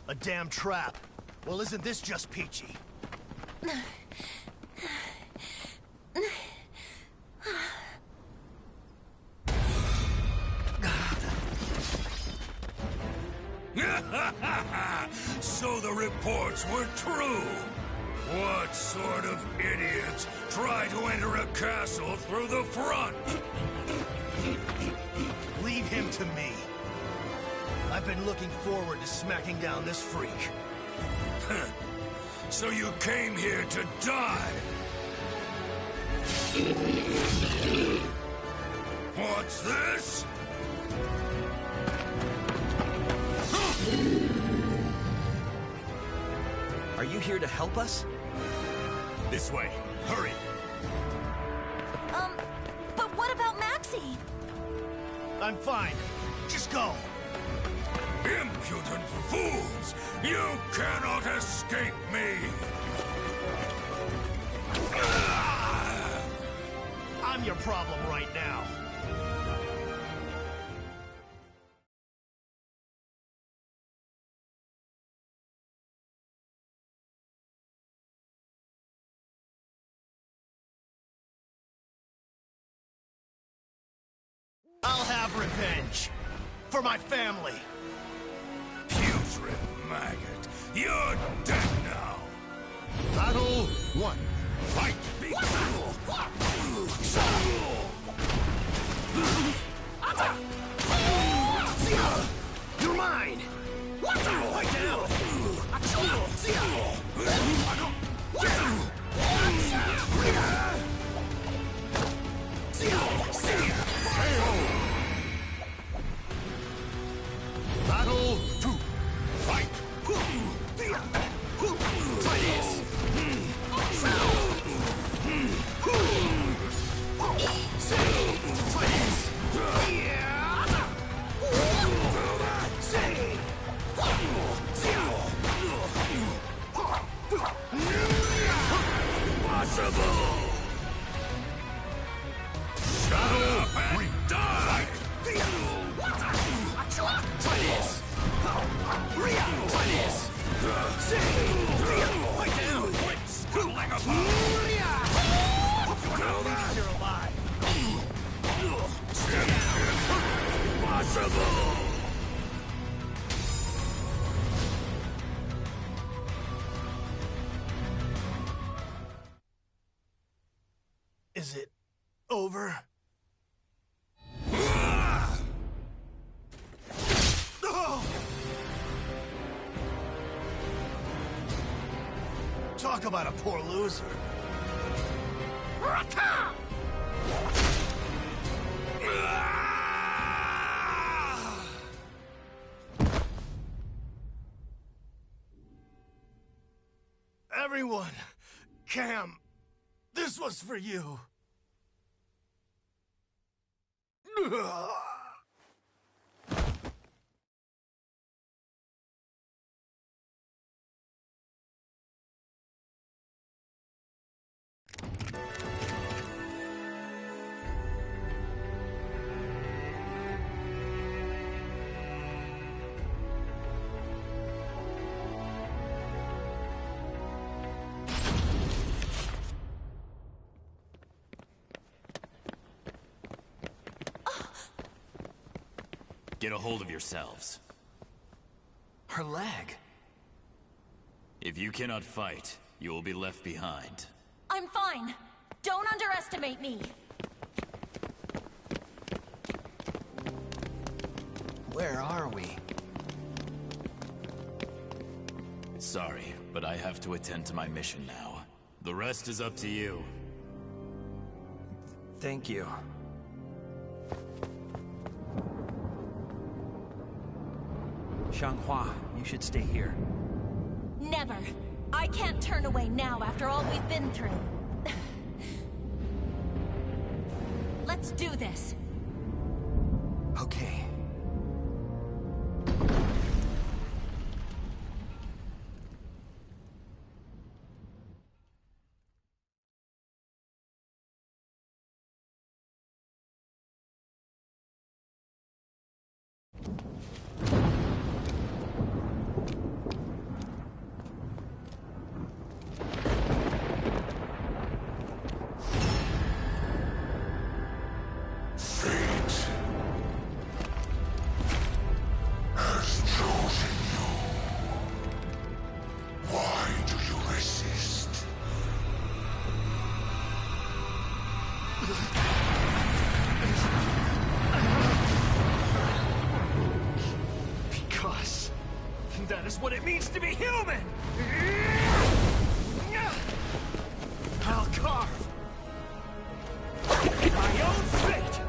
A damn trap. Well, isn't this just peachy? So the reports were true. What sort of idiots try to enter a castle through the front? Leave him to me. I've been looking forward to smacking down this freak. So you came here to die? What's this? Are you here to help us? This way. Hurry. But what about Maxie? I'm fine. Just go. Impudent fools! You cannot escape me! I'm your problem right now. I'll have revenge. For my family. Putrid maggot, you're dead now! Battle 1. Fight! You're mine! Fight down! Battle 2. Fight! Try this! Impossible! Shut up and die! Try this! Try this! Fight down! Quit scuttling about! Now leave you here alive! Impossible! over? Talk about a poor loser. Everyone, Cam, this was for you. Get a hold of yourselves. Her leg. If you cannot fight, you will be left behind. I'm fine. Don't underestimate me. Where are we? Sorry, but I have to attend to my mission now. The rest is up to you. Thank you. Xianghua, you should stay here. Never. I can't turn away now after all we've been through. Let's do this. Okay. Because that is what it means to be human! I'll carve my own fate!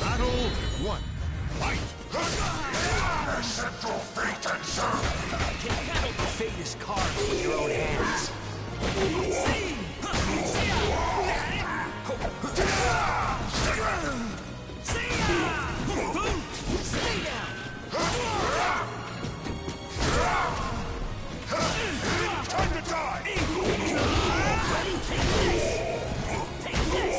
Battle 1. Fight! Accept your fate and serve! Fate is carved with your own hands. Stay down! Time to die! Take this! Take this!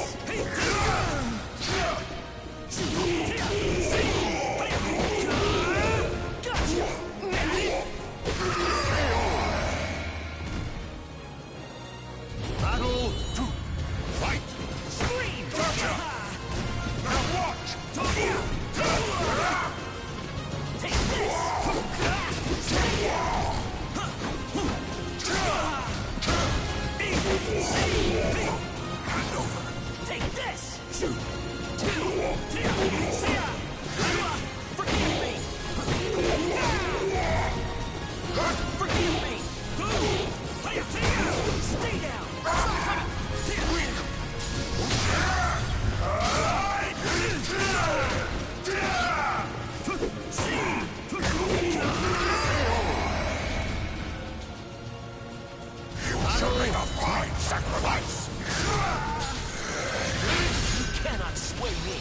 Battle 2. Fight! Scream! Gotcha! Now watch! Take this! Hand over! Take this! Forgive me! Forgive me! Stay down! You shall make a fine sacrifice! You cannot sway me!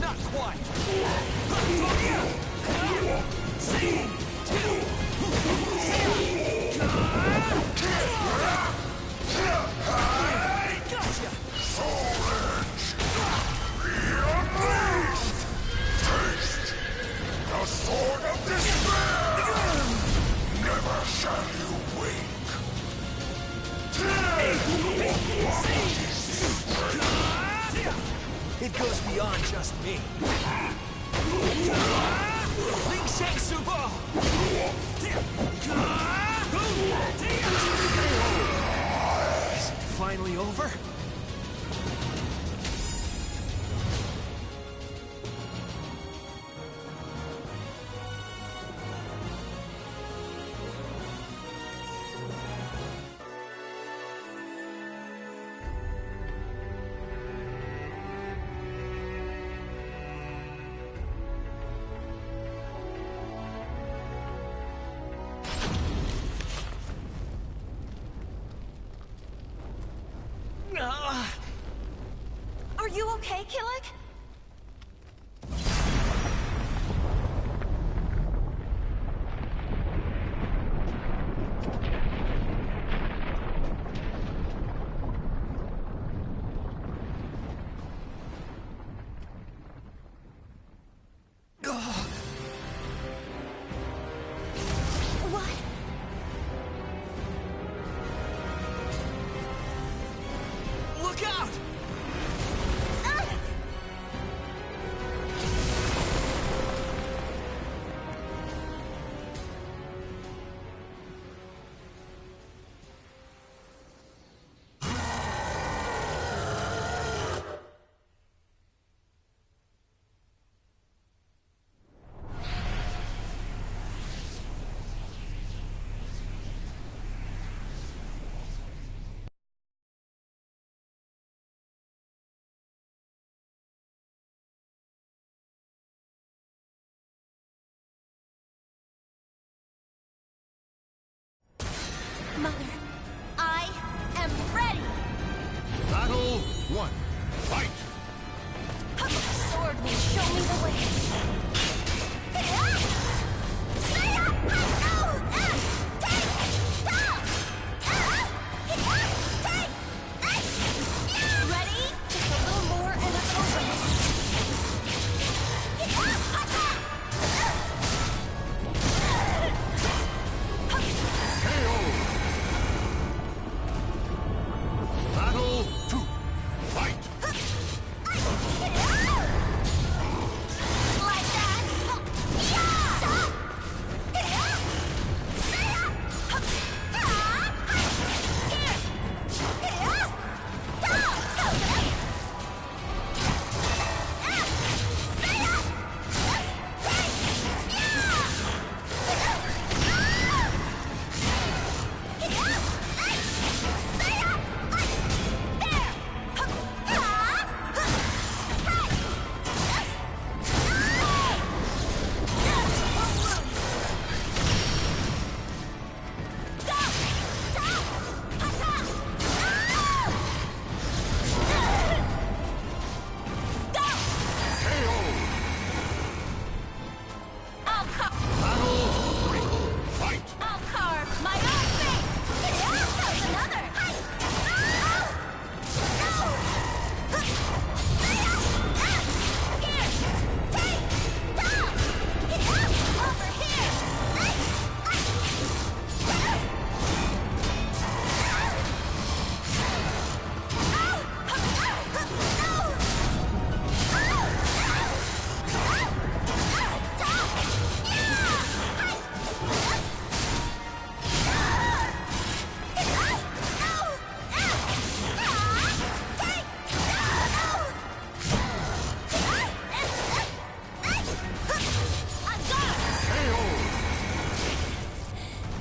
Not quite! Gotcha! Soul Edge! Be unleashed! Taste the sword of despair! Never shall you win! It goes beyond just me. Ling Shang Super! Is it finally over? Are you okay, Killick? Look out! Mother, I am ready! Battle 1. Fight! The sword will show me the way. Ready? Just a little more and it's over. Battle 2. Fight! Like that.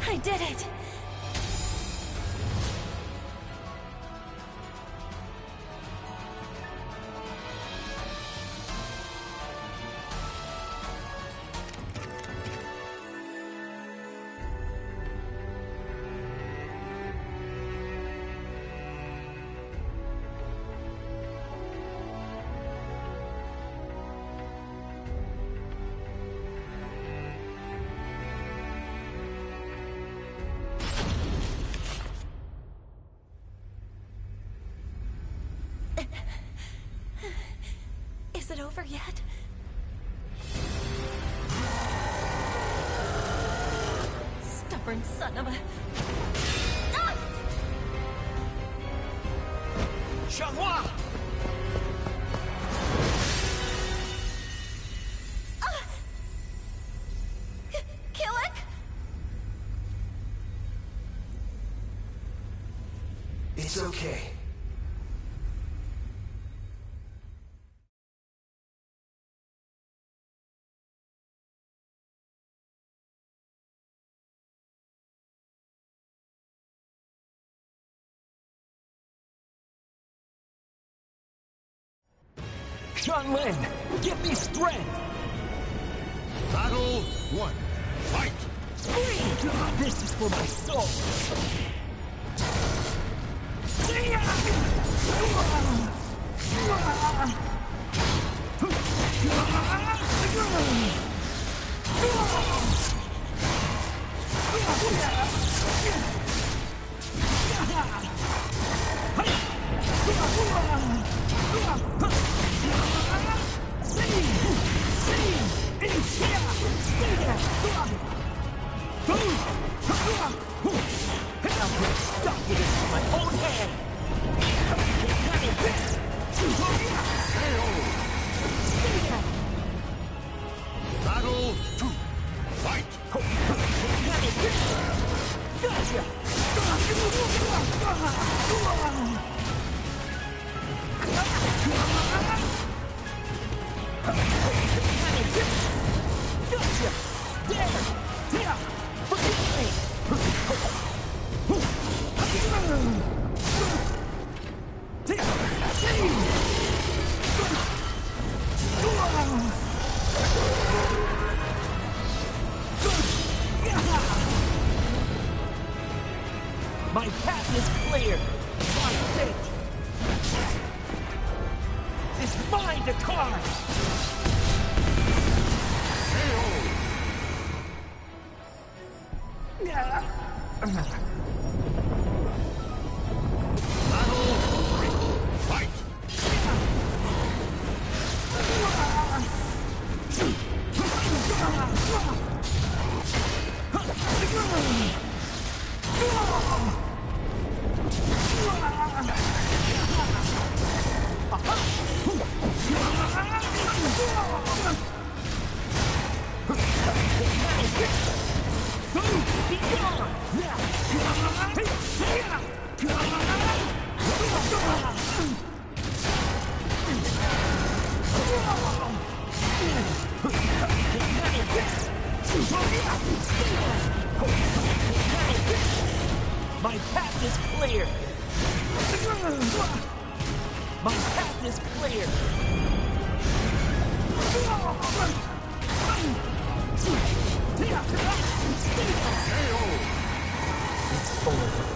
I did it! Is it over yet? Stubborn son of a... Ah! It's okay. Chun-Lin, give me strength! Battle 1. Fight! This is for my soul! Battle 2. Fight! My path is clear! My fate is mine to carve! Battle 3. Fight! My path is clear! My path is clear! It's over.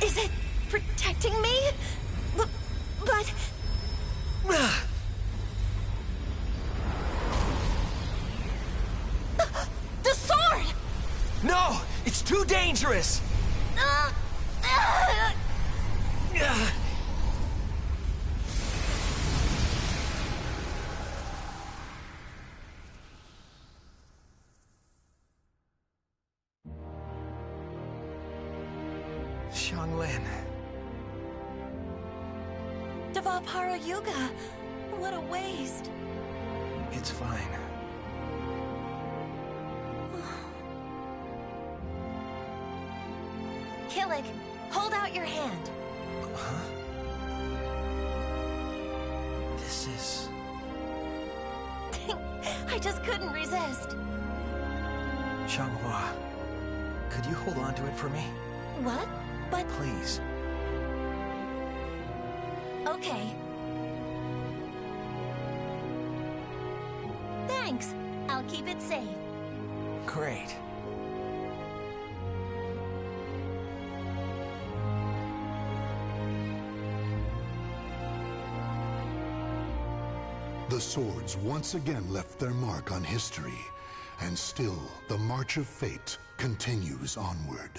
Is it protecting me? But... The sword! No! It's too dangerous! Xianglin. Devapara Yuga! What a waste! It's fine. Killick, hold out your hand. Huh? This is... I just couldn't resist. Xianghua, could you hold on to it for me? What? But... Please. Okay. Thanks. I'll keep it safe. Great. The swords once again left their mark on history, and still the march of fate continues onward.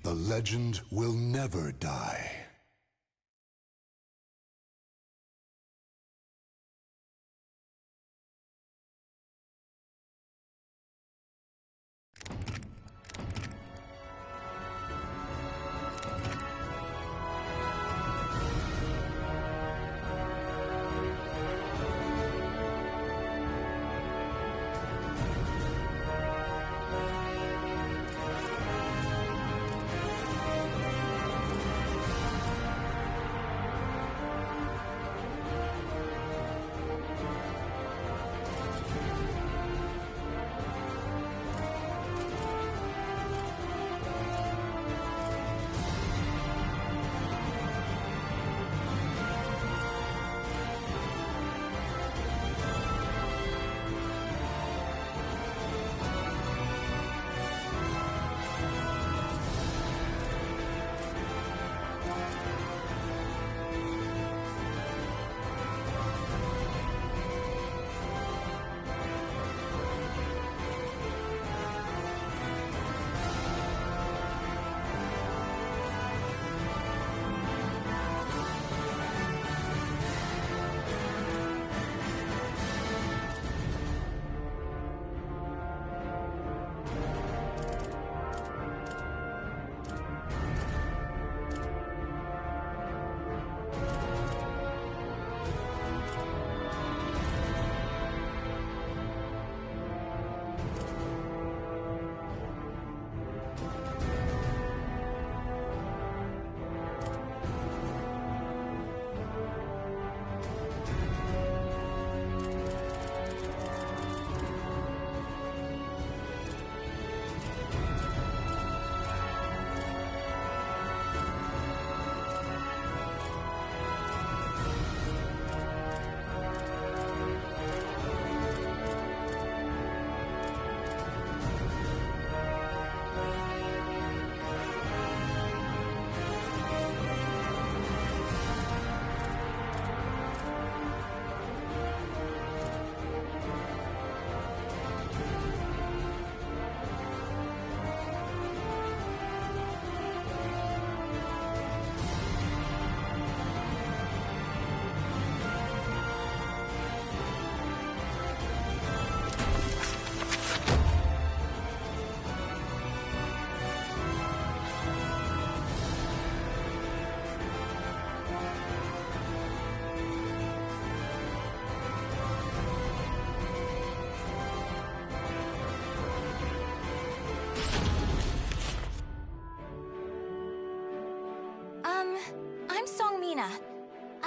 The legend will never die.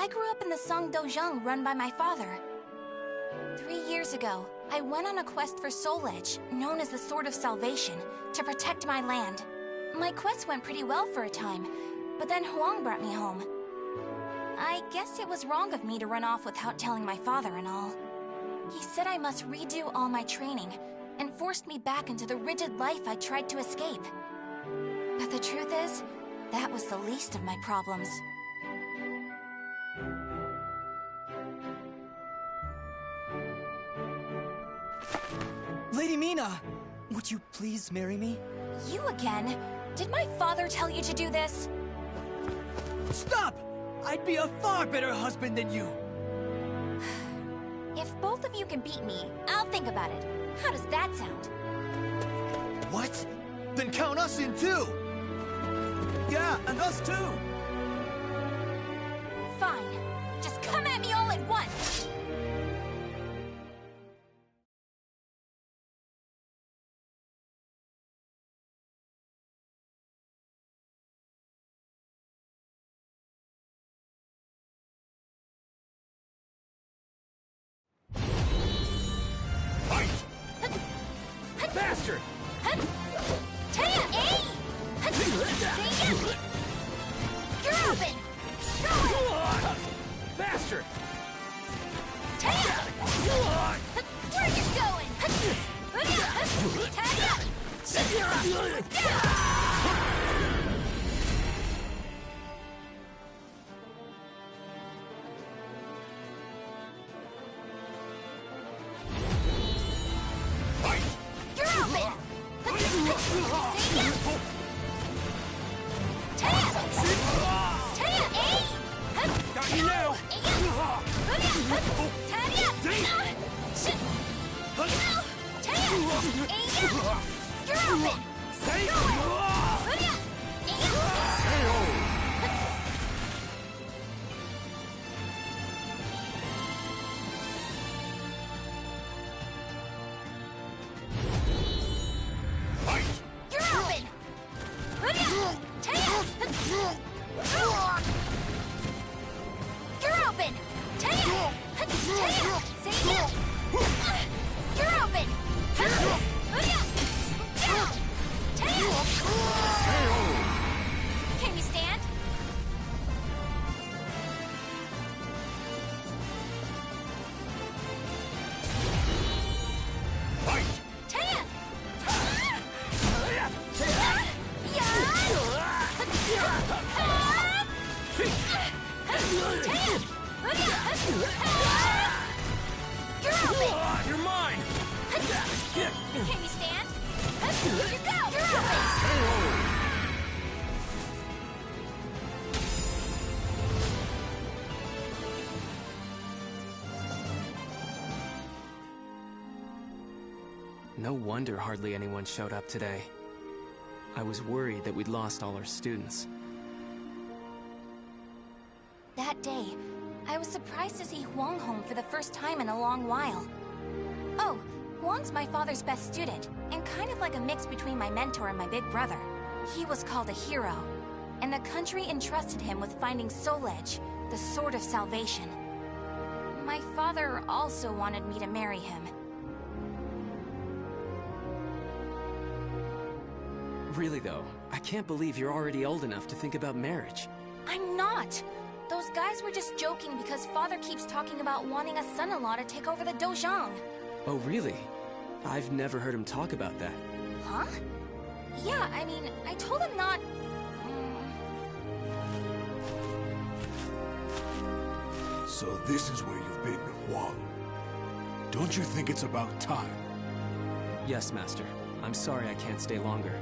I grew up in the Song Dojang run by my father. 3 years ago, I went on a quest for Soul Edge, known as the Sword of Salvation, to protect my land. My quest went pretty well for a time, but then Huang brought me home. I guess it was wrong of me to run off without telling my father and all. He said I must redo all my training, and forced me back into the rigid life I tried to escape. But the truth is, that was the least of my problems. Lady Mina! Would you please marry me? You again? Did my father tell you to do this? Stop! I'd be a far better husband than you! If both of you can beat me, I'll think about it. How does that sound? What? Then count us in too! Yeah, and us too! Fine. Just come at me all at once! Bastard! You're open! Go on! Bastard! Where are you going? You're open! Got you now! You're open! You're open! Can you stand? You're mine! Can you stand? Here you go! You're open! No wonder hardly anyone showed up today. I was worried that we'd lost all our students. That day, I was surprised to see Huang home for the first time in a long while. Oh, Huang's my father's best student, and kind of like a mix between my mentor and my big brother. He was called a hero, and the country entrusted him with finding Soul Edge, the Sword of Salvation. My father also wanted me to marry him. Really though, I can't believe you're already old enough to think about marriage. I'm not! Those guys were just joking because father keeps talking about wanting a son-in-law to take over the Dojang. Oh really? I've never heard him talk about that. Huh? Yeah, I mean, I told him not... So this is where you've been, Huang. Don't you think it's about time? Yes, Master. I'm sorry I can't stay longer.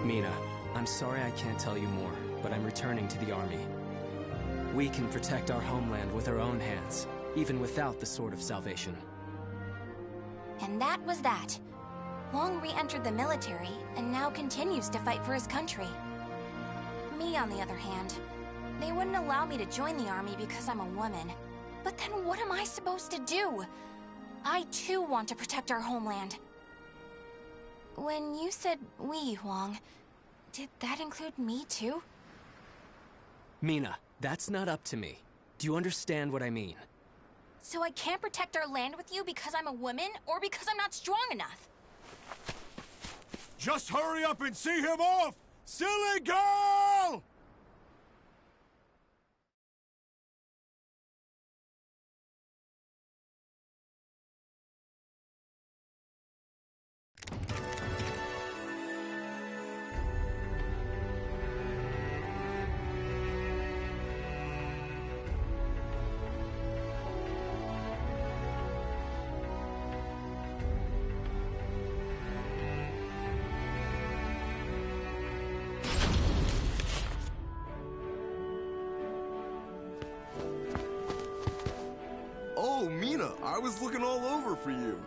Mina, I'm sorry I can't tell you more, but I'm returning to the army. We can protect our homeland with our own hands, even without the Sword of Salvation. And that was that. Huang re-entered the military, and now continues to fight for his country. Me, on the other hand, they wouldn't allow me to join the army because I'm a woman. But then what am I supposed to do? I too want to protect our homeland. When you said we, Huang, did that include me too? Mina, that's not up to me. Do you understand what I mean? So I can't protect our land with you because I'm a woman, or because I'm not strong enough? Just hurry up and see him off! Silly girl! Oh, Mina, I was looking all over for you.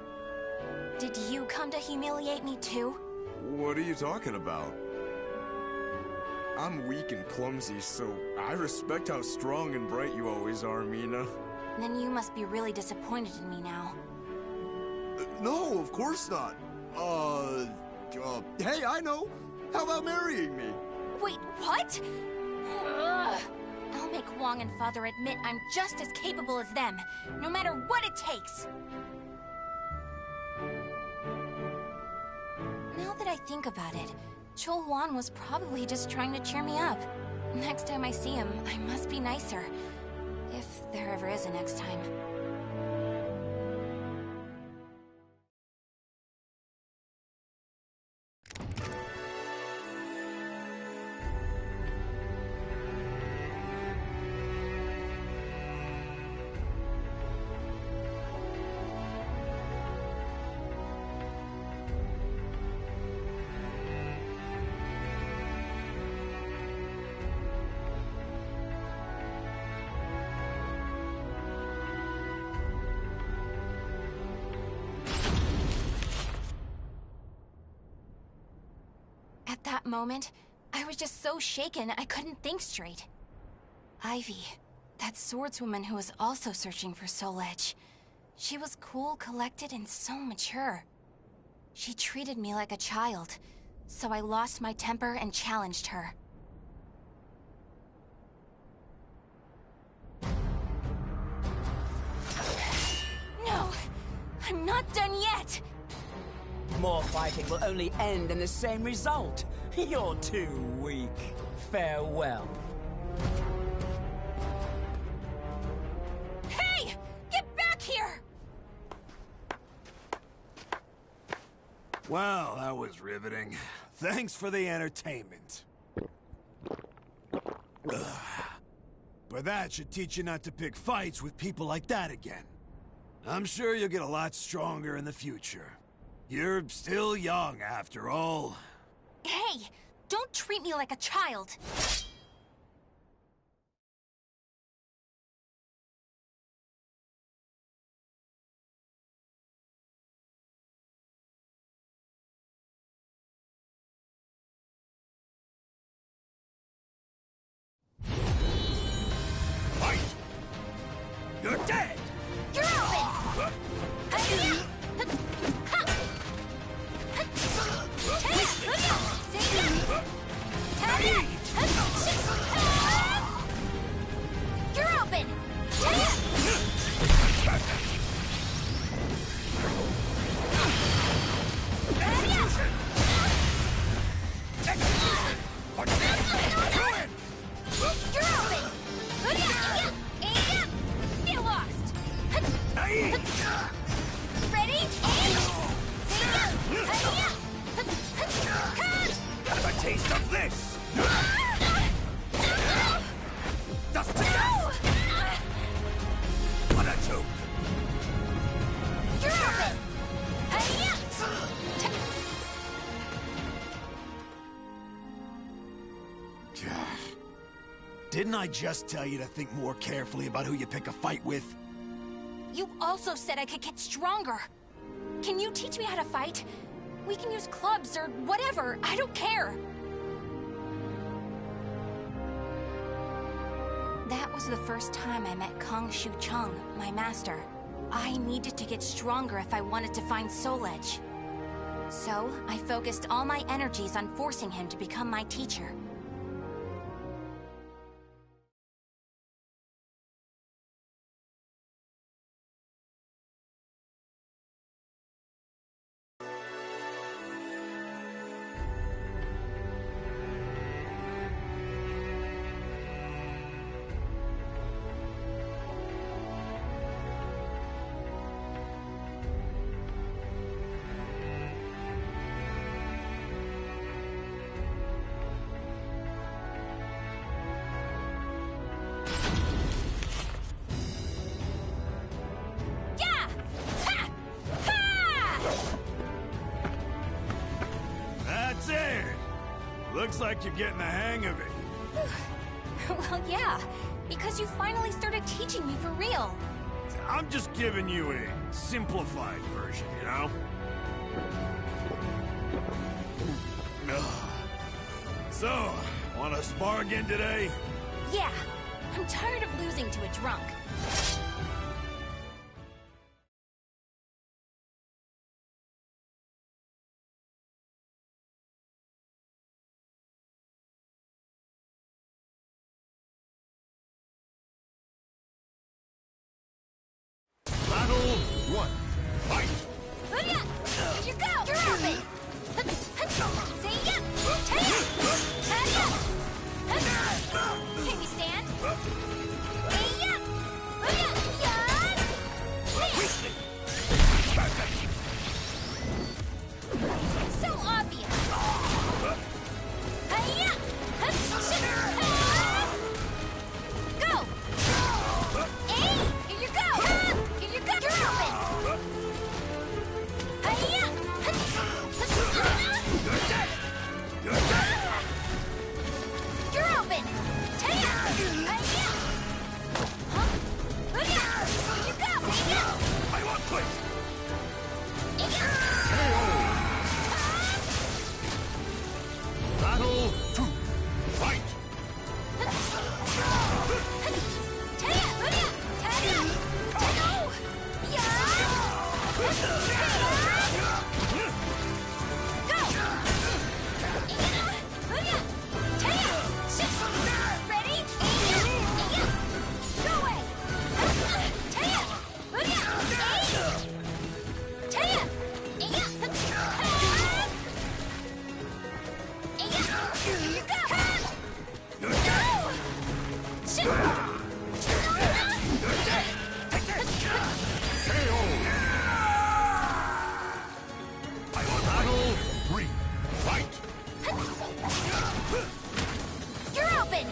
Did you come to humiliate me too? What are you talking about? I'm weak and clumsy, so I respect how strong and bright you always are, Mina. Then you must be really disappointed in me now. No, of course not. Hey, I know. How about marrying me? Wait, what? Ugh. I'll make Wong and Father admit I'm just as capable as them, no matter what it takes. Now that I think about it, Chol Wan was probably just trying to cheer me up. Next time I see him, I must be nicer. If there ever is a next time. At that moment, I was just so shaken I couldn't think straight. Ivy, that swordswoman who was also searching for Soul Edge. She was cool, collected, and so mature. She treated me like a child, so I lost my temper and challenged her. No! I'm not done yet! More fighting will only end in the same result. You're too weak. Farewell. Hey! Get back here! Well, that was riveting. Thanks for the entertainment. Ugh. But that should teach you not to pick fights with people like that again. I'm sure you'll get a lot stronger in the future. You're still young, after all. Hey! Don't treat me like a child! Fight! You're dead! You're open! You're open! Get lost! Ready? Have a taste of this! Dust it down! What a joke! You're open! Didn't I just tell you to think more carefully about who you pick a fight with? You also said I could get stronger. Can you teach me how to fight? We can use clubs or whatever. I don't care. That was the first time I met Kong Shu Chung, my master. I needed to get stronger if I wanted to find Soul Edge. So, I focused all my energies on forcing him to become my teacher. like you're getting the hang of it. Well, yeah, because you finally started teaching me for real. I'm just giving you a simplified version, you know? So, wanna spar again today? Yeah, I'm tired of losing to a drunk. Battle 1. Fight! Here you go! You're open! See ya! Take Can you stand? See ya! So obvious! Go! Hey! Here you go! Here you go! You're open! You're open! Take it! Huh? Here you go! I want quick! Battle 2. Fight! Battle 3. Fight! You're open!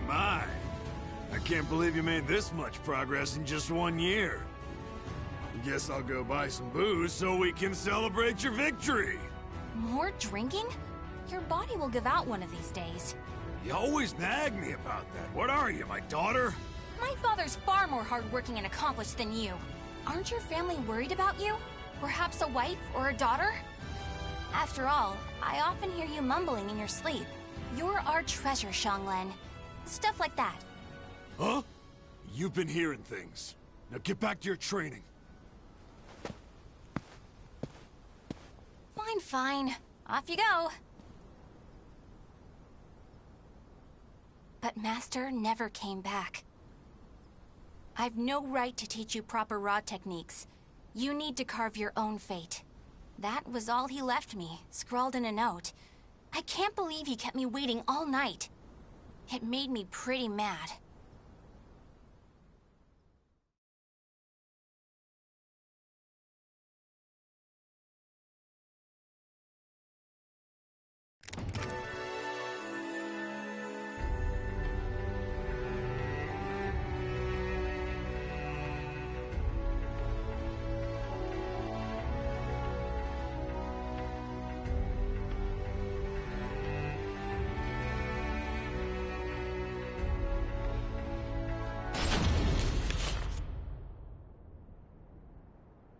My. I can't believe you made this much progress in just 1 year. Guess I'll go buy some booze so we can celebrate your victory. More drinking? Your body will give out one of these days. You always nag me about that. What are you, my daughter? My father's far more hardworking and accomplished than you. Aren't your family worried about you? Perhaps a wife or a daughter? After all, I often hear you mumbling in your sleep. You're our treasure, Xianglen. Stuff like that. Huh? You've been hearing things. Now get back to your training. Fine, fine. Off you go. But Master never came back. I've no right to teach you proper rod techniques. You need to carve your own fate. That was all he left me, scrawled in a note. I can't believe he kept me waiting all night. It made me pretty mad.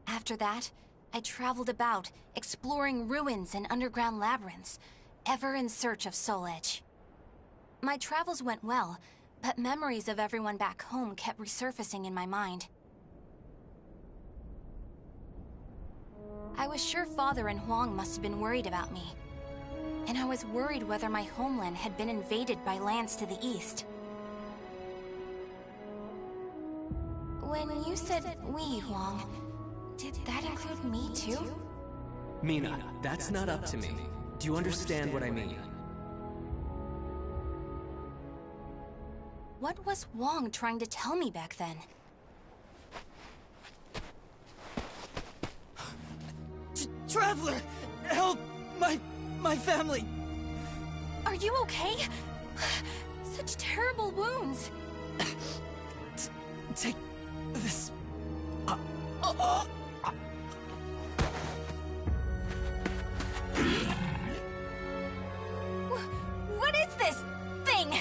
After that, I traveled about, exploring ruins and underground labyrinths, ever in search of Soul Edge. My travels went well, But memories of everyone back home kept resurfacing in my mind. I was sure Father and Huang must have been worried about me. And I was worried whether my homeland had been invaded by lands to the east. When you said we, Huang, did that include me too? Mina, that's not up to me. Do you understand what I mean? What was Huang trying to tell me back then? Traveler! Help! My family! Are you okay? Such terrible wounds. Take this. What is this thing?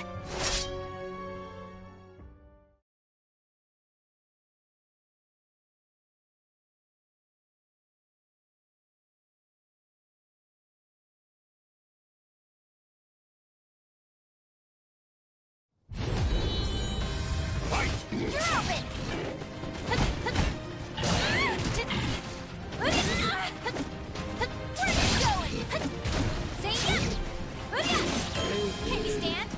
You're open! Where are you going? Say can you stand?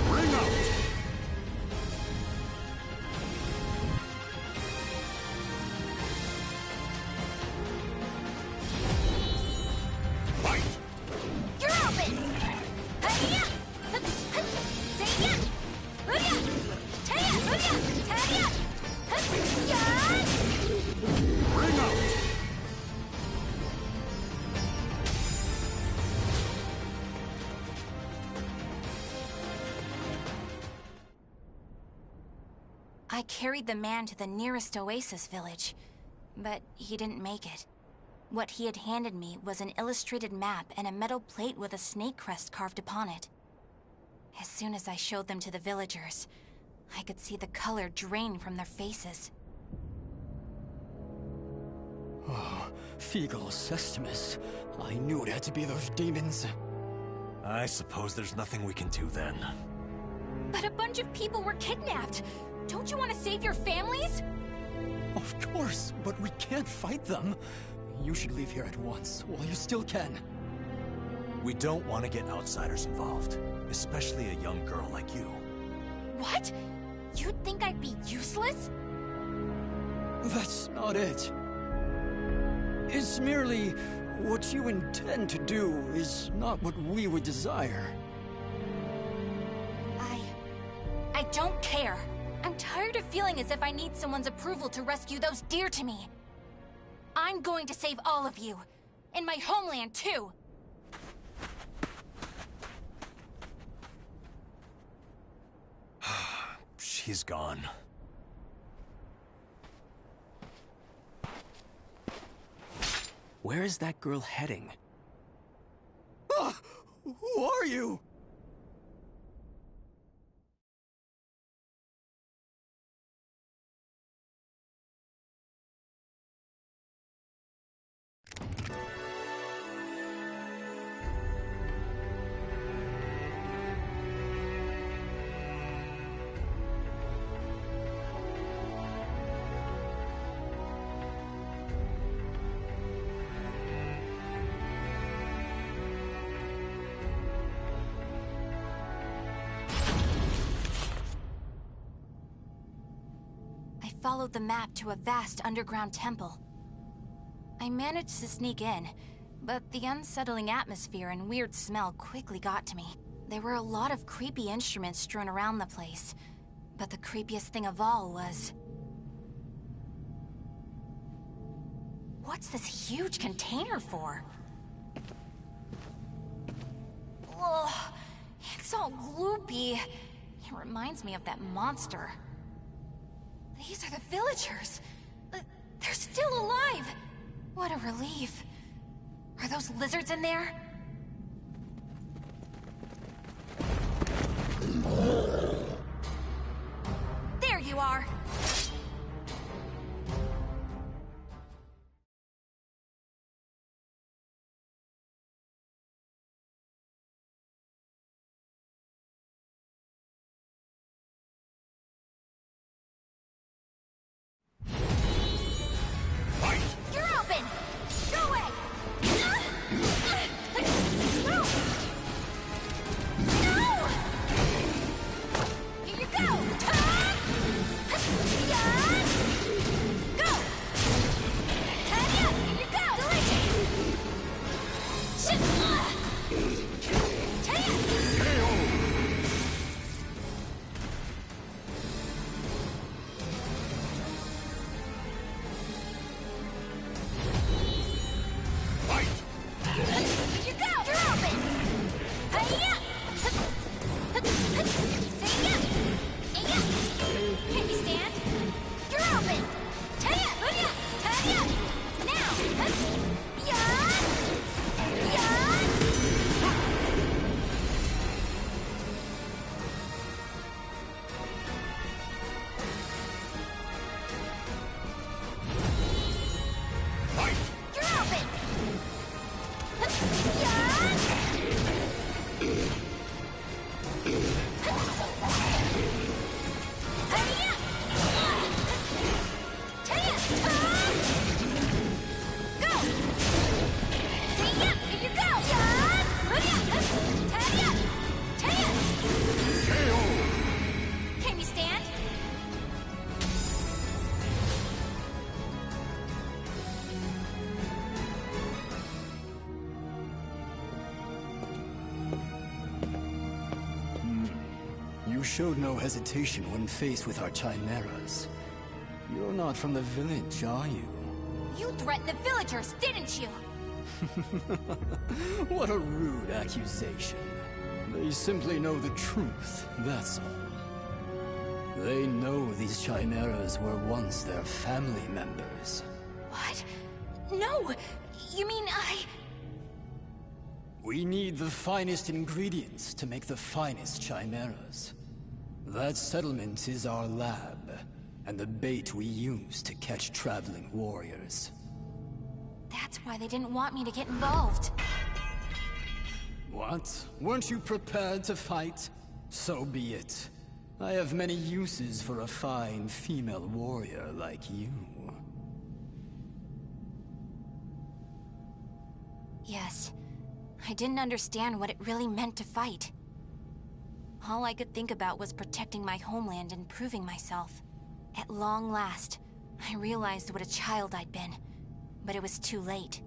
Bring out! Fight! You're open! Bring out! I carried the man to the nearest oasis village, but he didn't make it. What he had handed me was an illustrated map and a metal plate with a snake crest carved upon it. As soon as I showed them to the villagers, I could see the color drain from their faces. Oh, Figo Sestimus. I knew it had to be those demons. I suppose there's nothing we can do then. But a bunch of people were kidnapped! Don't you want to save your families? Of course, but we can't fight them. You should leave here at once, while you still can. We don't want to get outsiders involved, especially a young girl like you. What? You'd think I'd be useless? That's not it. It's merely what you intend to do is not what we would desire. I don't care. I'm tired of feeling as if I need someone's approval to rescue those dear to me. I'm going to save all of you. And my homeland, too. She's gone. Where is that girl heading? Who are you? Followed the map to a vast underground temple. I managed to sneak in, but the unsettling atmosphere and weird smell quickly got to me. There were a lot of creepy instruments strewn around the place, but the creepiest thing of all was... What's this huge container for? Ugh, it's all gloopy. It reminds me of that monster. These are the villagers. They're still alive. What a relief. Are those lizards in there? There you are. showed no hesitation when faced with our chimeras. You're not from the village, are you? You threatened the villagers, didn't you? What a rude accusation. They simply know the truth, that's all. They know these chimeras were once their family members. What? No! You mean We need the finest ingredients to make the finest chimeras. That settlement is our lab, and the bait we use to catch traveling warriors. That's why they didn't want me to get involved. What? Weren't you prepared to fight? So be it. I have many uses for a fine female warrior like you. Yes. I didn't understand what it really meant to fight. All I could think about was protecting my homeland and proving myself. At long last, I realized what a child I'd been, but it was too late.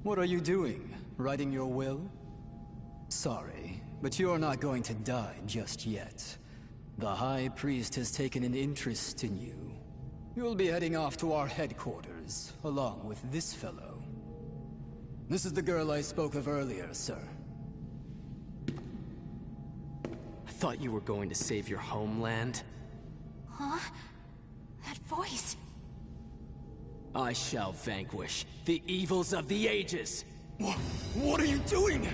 What are you doing? Writing your will? Sorry, but you're not going to die just yet. The High Priest has taken an interest in you. You'll be heading off to our headquarters, along with this fellow. This is the girl I spoke of earlier, sir. I thought you were going to save your homeland. Huh? That voice... I shall vanquish the evils of the ages! What are you doing?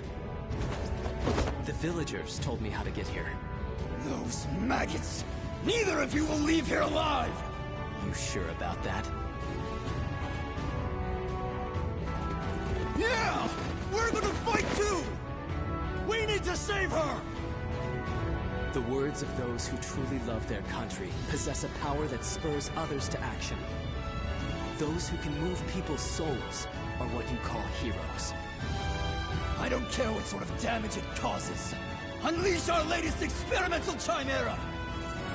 The villagers told me how to get here. Those maggots! Neither of you will leave here alive! You sure about that? Yeah! We're gonna fight too! We need to save her! The words of those who truly love their country possess a power that spurs others to action. Those who can move people's souls are what you call heroes. I don't care what sort of damage it causes. Unleash our latest experimental chimera!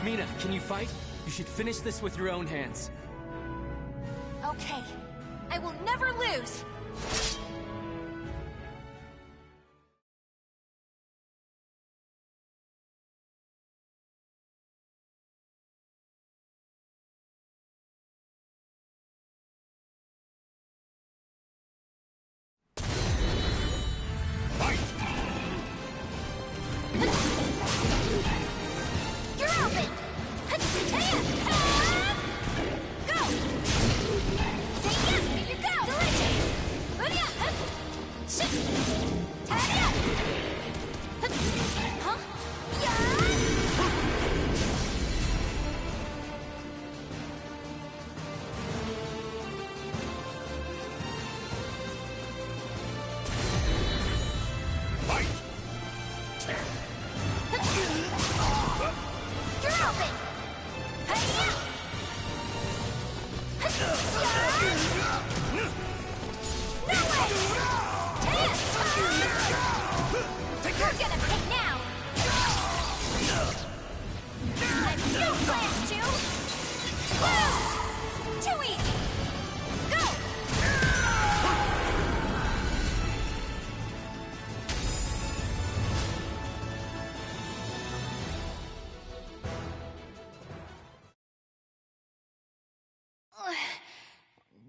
Mina, can you fight? You should finish this with your own hands. Okay. I will never lose!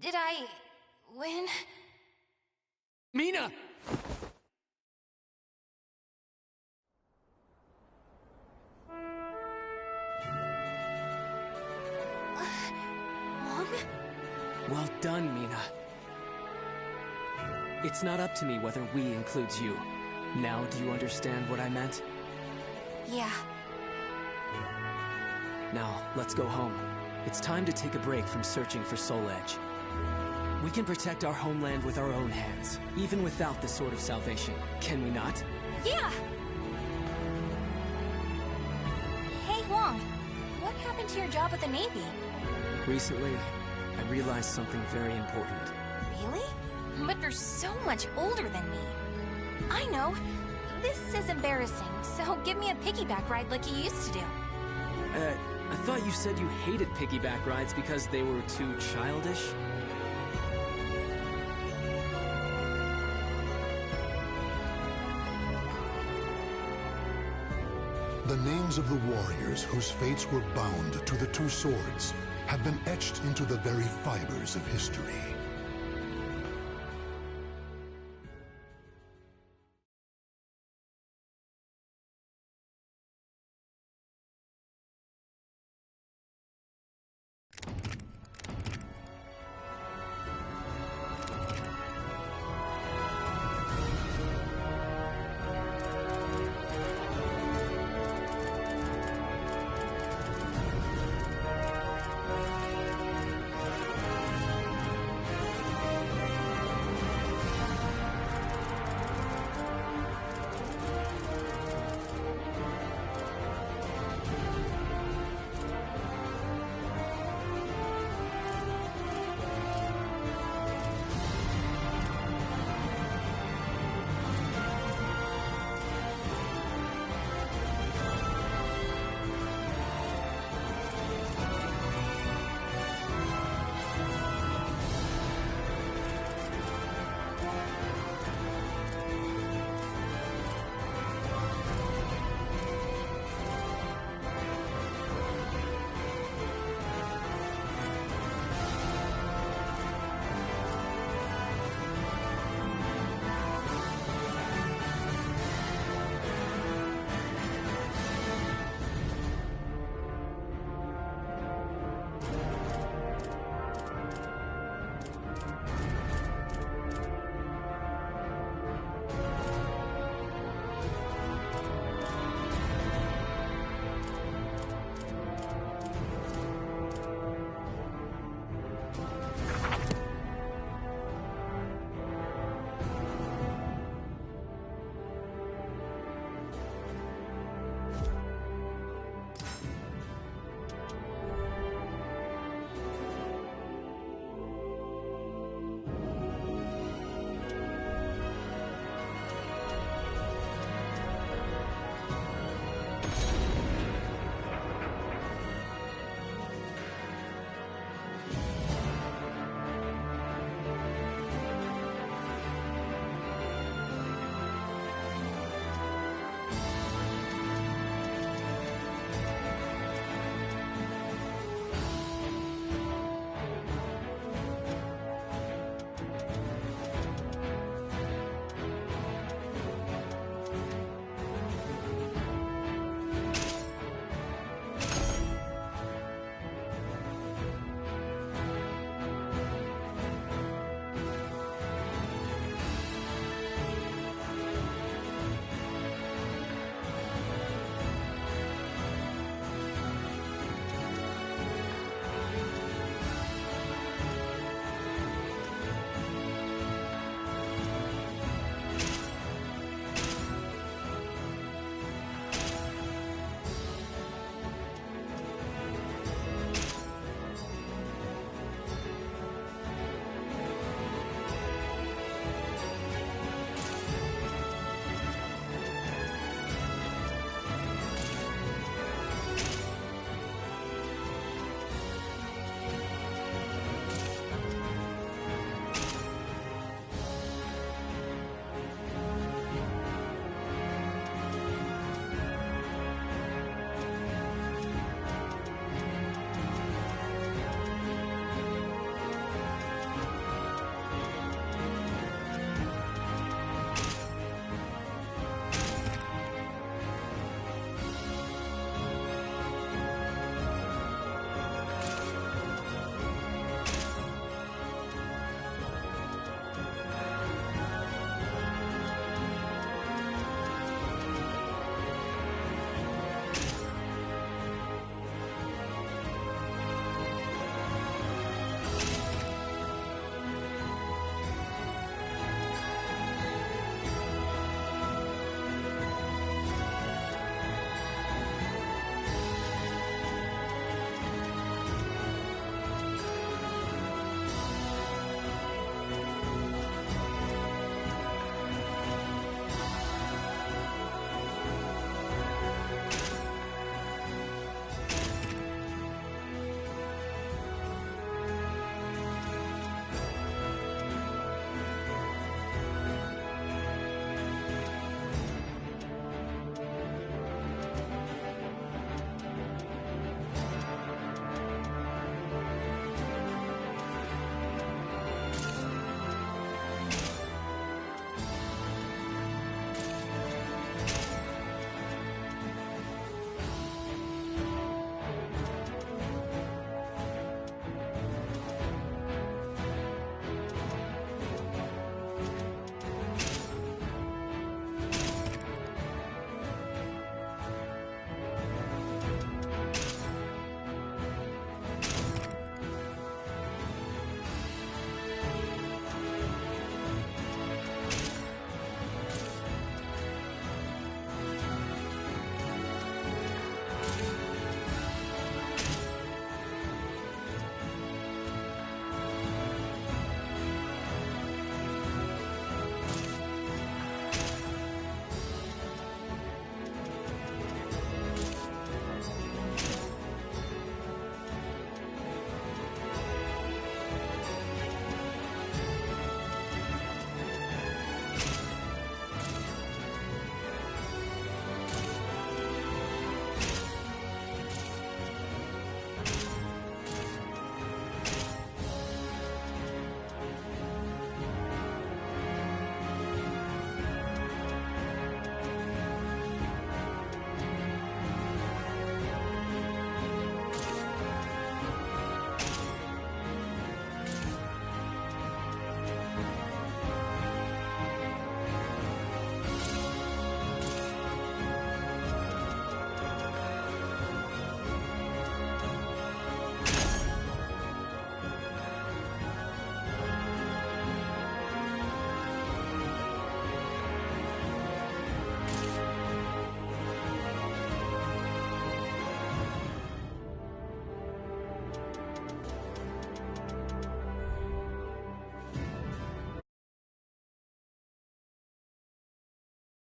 Did I... win? Mina! Mom? Well done, Mina. It's not up to me whether we includes you. Now do you understand what I meant? Yeah. Now, let's go home. It's time to take a break from searching for Soul Edge. We can protect our homeland with our own hands, even without the Sword of Salvation. Can we not? Yeah! to your job with the Navy? Recently, I realized something very important. Really? But you're so much older than me. I know. This is embarrassing, so give me a piggyback ride like you used to do. I thought you said you hated piggyback rides because they were too childish? The names of the warriors whose fates were bound to the two swords have been etched into the very fibers of history.